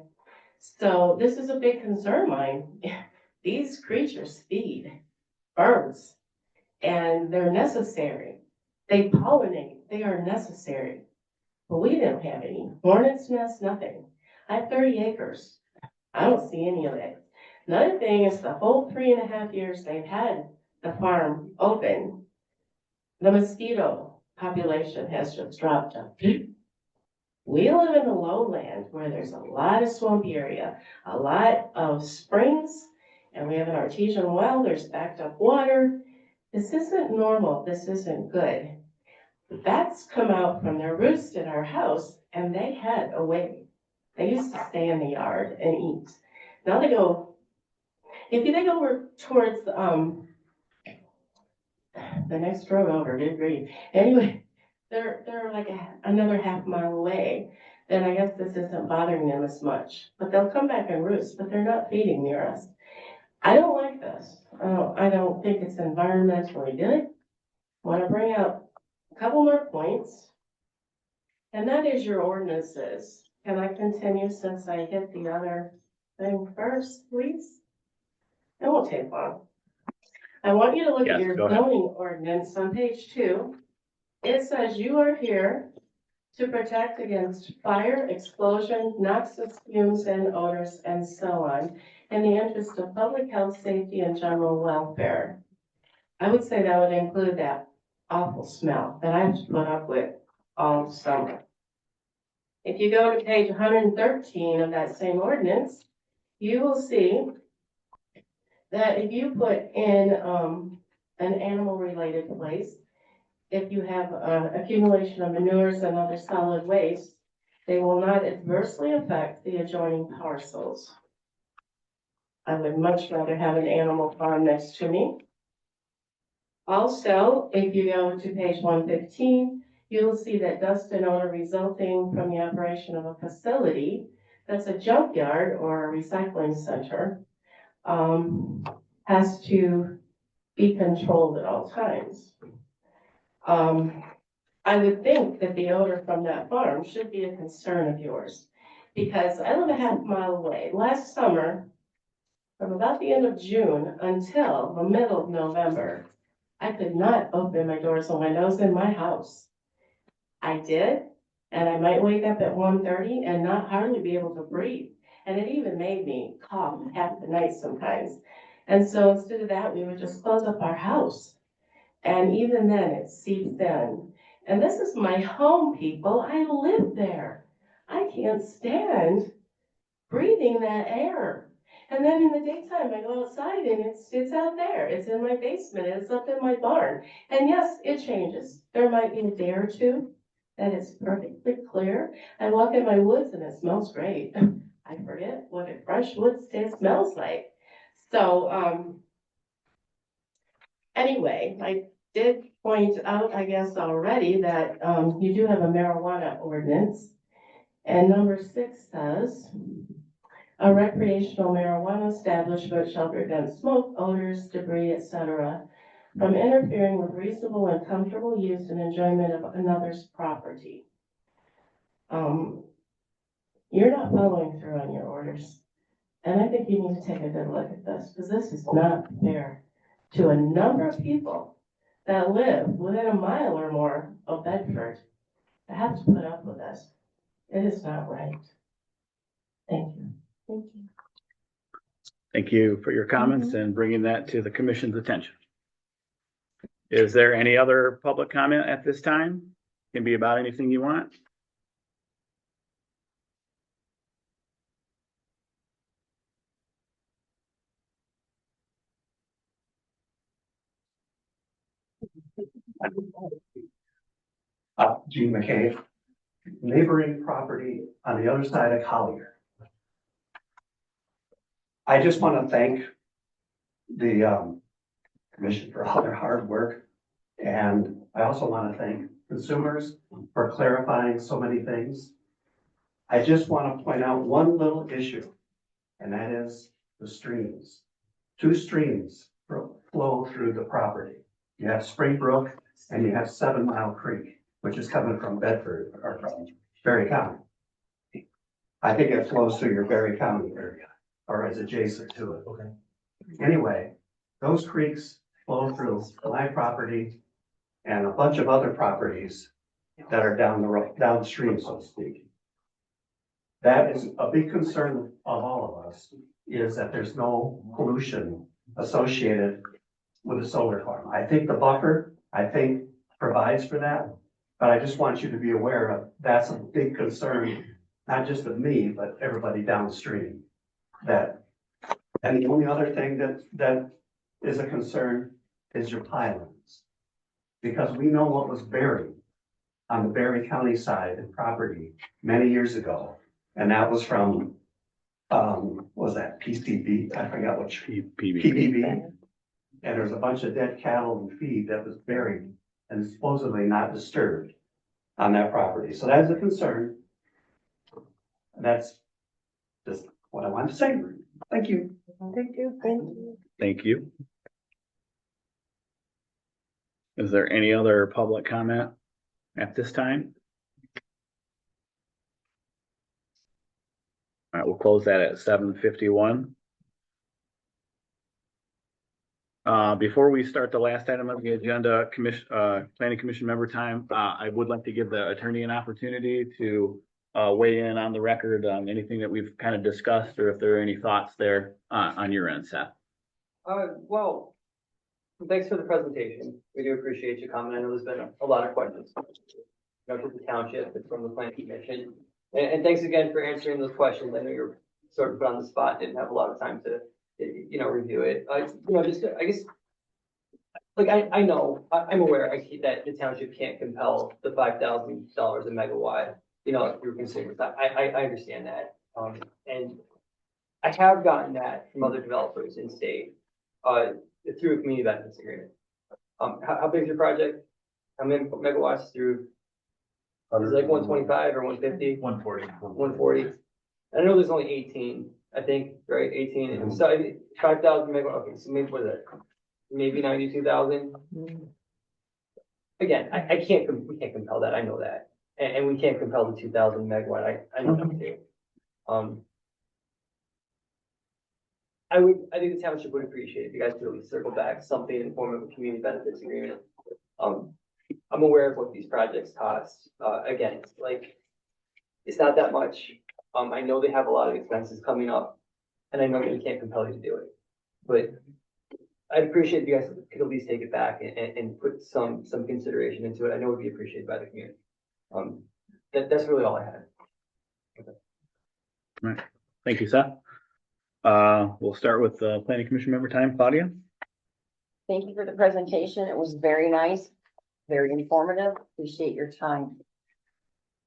So this is a big concern of mine. These creatures feed birds, and they're necessary. They pollinate, they are necessary. But we don't have any hornets' nests, nothing. I have 30 acres. I don't see any of it. Another thing is the whole 3.5 years they've had the farm open, the mosquito population has just dropped up. We live in the lowland where there's a lot of swampy area, a lot of springs, and we have an artesian well, there's backed up water. This isn't normal, this isn't good. The bats come out from their roost at our house, and they head away. They used to stay in the yard and eat. Now they go, if they go over towards the next road over, good grief. Anyway, they're like another half mile away. Then I guess this isn't bothering them as much. But they'll come back and roost, but they're not feeding near us. I don't like this. I don't think it's environmentally good. I want to bring out a couple more points. And that is your ordinances. Can I continue since I hit the other thing first, please? It won't take long. I want you to look at Yes, your go ahead. zoning ordinance on page 2. It says you are here to protect against fire, explosion, noxious fumes and odors, and so on, in the interest of public health, safety, and general welfare. I would say that would include that awful smell that I have to put up with all summer. If you go to page 113 of that same ordinance, you will see that if you put in an animal-related place, if you have accumulation of manures and other solid waste, they will not adversely affect the adjoining parcels. I would much rather have an animal farm next to me. Also, if you go to page 115, you'll see that dust and odor resulting from the operation of a facility that's a junkyard or a recycling center has to be controlled at all times. I would think that the odor from that farm should be a concern of yours, because I live a half mile away. Last summer, from about the end of June until the middle of November, I could not open my doors and windows in my house. I did, And I might wake up at 1:30 and not hardly be able to breathe. And it even made me cough half the night sometimes. And so instead of that, we would just close up our house. And even then, it seeps in. And this is my home, people. I live there. I can't stand breathing that air. And then in the daytime, I go outside and it's out there. It's in my basement. It's up in my barn. And yes, it changes. There might be a day or two that is perfectly clear. I walk in my woods and it smells great. I forget what a fresh wood smells like. So, anyway, I did point out, I guess, already that, you do have a marijuana ordinance. And number 6 says, a recreational marijuana establishment shall prevent smoke, odors, debris, etc., from interfering with reasonable and comfortable use and enjoyment of another's property. You're not following through on your orders. And I think you need to take a good look at this, because this is not fair to a number of people that live within a mile or more of Bedford that have to put up with this. It is not right. Thank you. Thank you. Thank you for your comments and bringing that to the commission's attention. Is there any other public comment at this time? Can be about anything you want. Gene McCabe, neighboring property on the other side of Collier. I just want to thank the commission for all their hard work. And I also want to thank consumers for clarifying so many things. I just want to point out one little issue, and that is the streams. 2 streams flow through the property. You have Spring Brook and you have 7 Mile Creek, which is coming from Bedford or from Berry County. I think it flows through your Berry County area or is adjacent to it. Okay. Anyway, those creeks flow through my property and a bunch of other properties that are down the road, downstream, so to speak. That is a big concern of all of us, is that there's no pollution associated with a solar farm. I think the buffer, provides for that, but I just want you to be aware of that's a big concern, not just of me, but everybody downstream. And the only other thing that is a concern is your pilings. Because we know what was buried on the Berry County side of property many years ago. And that was from, what was that PCB? I forgot which. PBB. And there's a bunch of dead cattle and feed that was buried and supposedly not disturbed on that property. So that's a concern. That's just what I wanted to say. Thank you. Thank you. Thank you. Thank you. Is there any other public comment at this time? All right, we'll close that at 7:51. Before we start the last item of the agenda, planning commission member time, I would like to give the attorney an opportunity to weigh in on the record on anything that we've kind of discussed, or if there are any thoughts there on your end, Seth. Well, thanks for the presentation. We do appreciate you coming. I know there's been a lot of questions. To the township, it's from the planning commission. And thanks again for answering those questions. I know you're sort of put on the spot, didn't have a lot of time to, review it. I guess, like, I know, I'm aware that the township can't compel the $5,000 a megawatt, through consumers. I understand that. And I have gotten that from other developers in state, through a community benefits agreement. How big is your project? How many megawatts through? Is it like 125 or 150? 140. 140. I know there's only 18, I think, right? 18. And so 5,000 megawatts. Okay, so maybe what is that? Maybe 92,000. Again, we can't compel that. I know that, and we can't compel the 2,000 megawatt. I know that too. I think the township would appreciate it if you guys could at least circle back something in the form of a community benefits agreement. I'm aware of what these projects cost. Again, it's like It's not that much. I know they have a lot of expenses coming up, and I know they can't compel you to do it. But I'd appreciate if you guys could at least take it back and put some consideration into it. I know it would be appreciated by the community. That's really all I had. Thank you, Seth. We'll start with the planning commission member time. Claudia? Thank you for the presentation. It was very nice, very informative. Appreciate your time.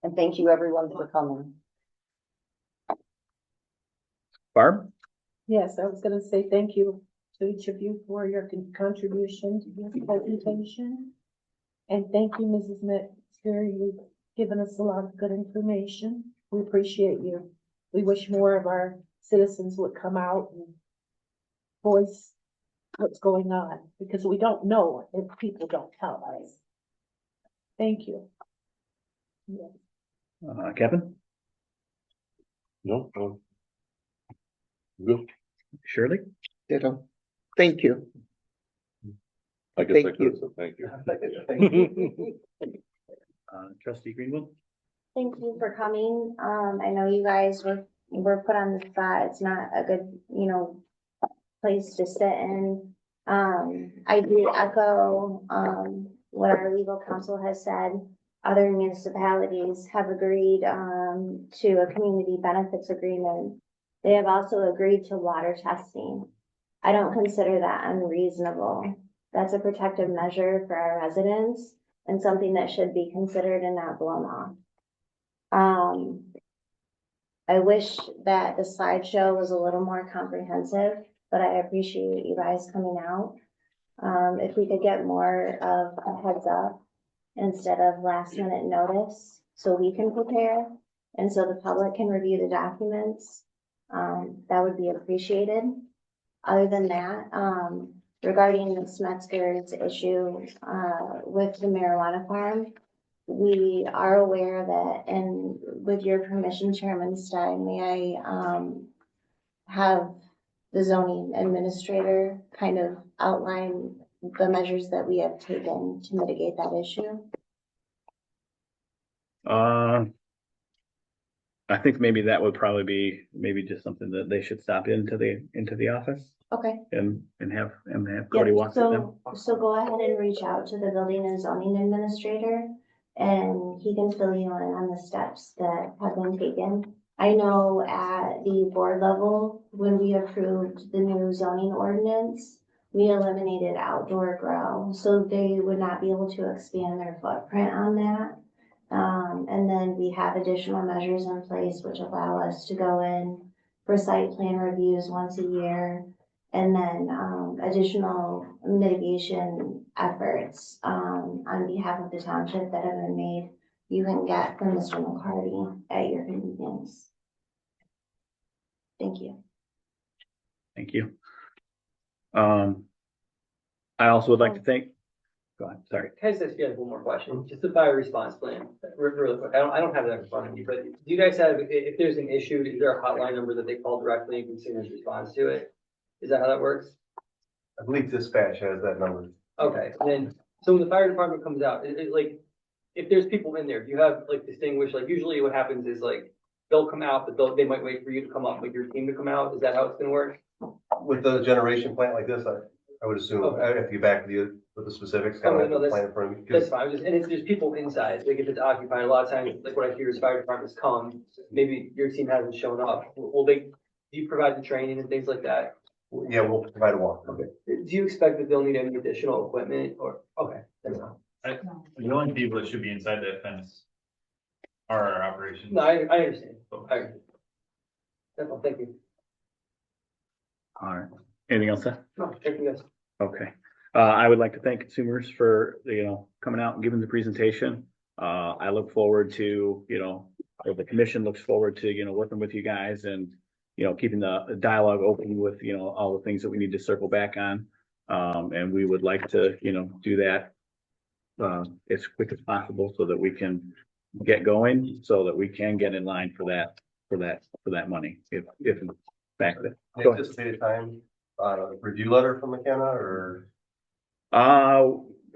And thank you everyone for coming. Barb? Yes, I was gonna say thank you to each of you for your contribution to this presentation. And thank you, Mrs. Metzger, you've given us a lot of good information. We appreciate you. We wish more of our citizens would come out and voice what's going on, because we don't know if people don't tell us. Thank you. Yeah. Kevin? No, good. Shirley? Ditto. Thank you. I guess I Thank could you. have said thank you. Trustee Greenwood? Thank you for coming. I know you guys were put on the spot. It's not a good, place to sit in. I do echo, what our legal counsel has said. Other municipalities have agreed, to a community benefits agreement. They have also agreed to water testing. I don't consider that unreasonable. That's a protective measure for our residents and something that should be considered and not blown off. I wish that the slideshow was a little more comprehensive, but I appreciate you guys coming out. If we could get more of a heads up instead of last minute notice, so we can prepare and so the public can review the documents, that would be appreciated. Other than that, regarding the Metzger's issue, with the marijuana farm, we are aware of it, and with your permission, Chairman Stein, may I, have the zoning administrator kind of outline the measures that we have taken to mitigate that issue? I think maybe that would probably be maybe just something that they should stop into the office Okay. and have Cody Yep, walk with them. so go ahead and reach out to the building and zoning administrator, and he can fill you in on the steps that have been taken. I know at the board level, when we approved the new zoning ordinance, we eliminated outdoor grow, so they would not be able to expand their footprint on that. And then we have additional measures in place which allow us to go in for site plan reviews once a year. And then, additional mitigation efforts, on behalf of the township that have been made, you can get from Mr. McCarty at your convenience. Thank you. Thank you. I also would like to thank, go ahead, sorry. Can I just ask you guys one more question? Just the fire response plan, really quick. I don't have that in front of me, but do you guys have, if there's an issue, is there a hotline number that they call directly and consumers respond to it? Is that how that works? I believe dispatch has that number. Okay, and then, so when the fire department comes out, like, if there's people in there, do you have like distinguished, like usually what happens is like, they'll come out, but they might wait for you to come up, like your team to come out? Is that how it's gonna work? With the generation plant like this, I would assume, Okay. I have to get back to you with the specifics, Oh, kind no, of no, like the that's- plan for me. That's fine, and if there's people inside, like if it's occupied, a lot of times, like what I hear is fire departments come, maybe your team hasn't shown up. Will they, do you provide the training and things like that? Yeah, we'll provide a walk. Okay. Do you expect that they'll need any additional equipment or, okay, that's fine. The only people that should be inside that fence are our operations. No, I understand. That's all, thank you. All right. Anything else, Seth? No, thank you guys. Okay. I would like to thank consumers for, coming out and giving the presentation. I look forward to, or the commission looks forward to, working with you guys and, keeping the dialogue open with, all the things that we need to circle back on. And we would like to, do that as quick as possible so that we can get going, so that we can get in line for that money. If in fact that. Go ahead. Anticipated time, review letter from McKenna or?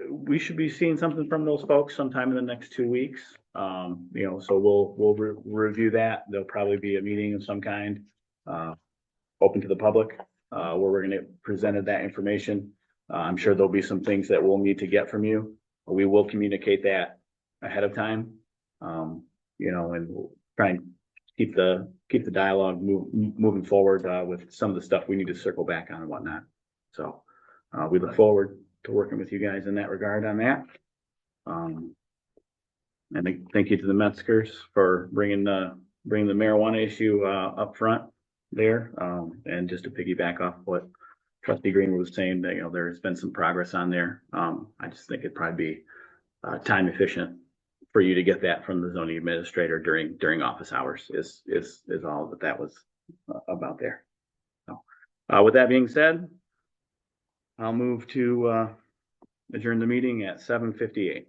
We should be seeing something from those folks sometime in the next 2 weeks. So we'll review that. There'll probably be a meeting of some kind, open to the public, where we're gonna present that information. I'm sure there'll be some things that we'll need to get from you. We will communicate that ahead of time. And we'll try and keep the dialogue moving forward, with some of the stuff we need to circle back on and whatnot. So, we look forward to working with you guys in that regard on that. And thank you to the Metzgers for bringing the marijuana issue, up front there. And just to piggyback off what Trustee Greenwood was saying, that, there's been some progress on there. I just think it'd probably be, time efficient for you to get that from the zoning administrator during office hours is all that was about there. So, with that being said, I'll move to, adjourn the meeting at 7:58.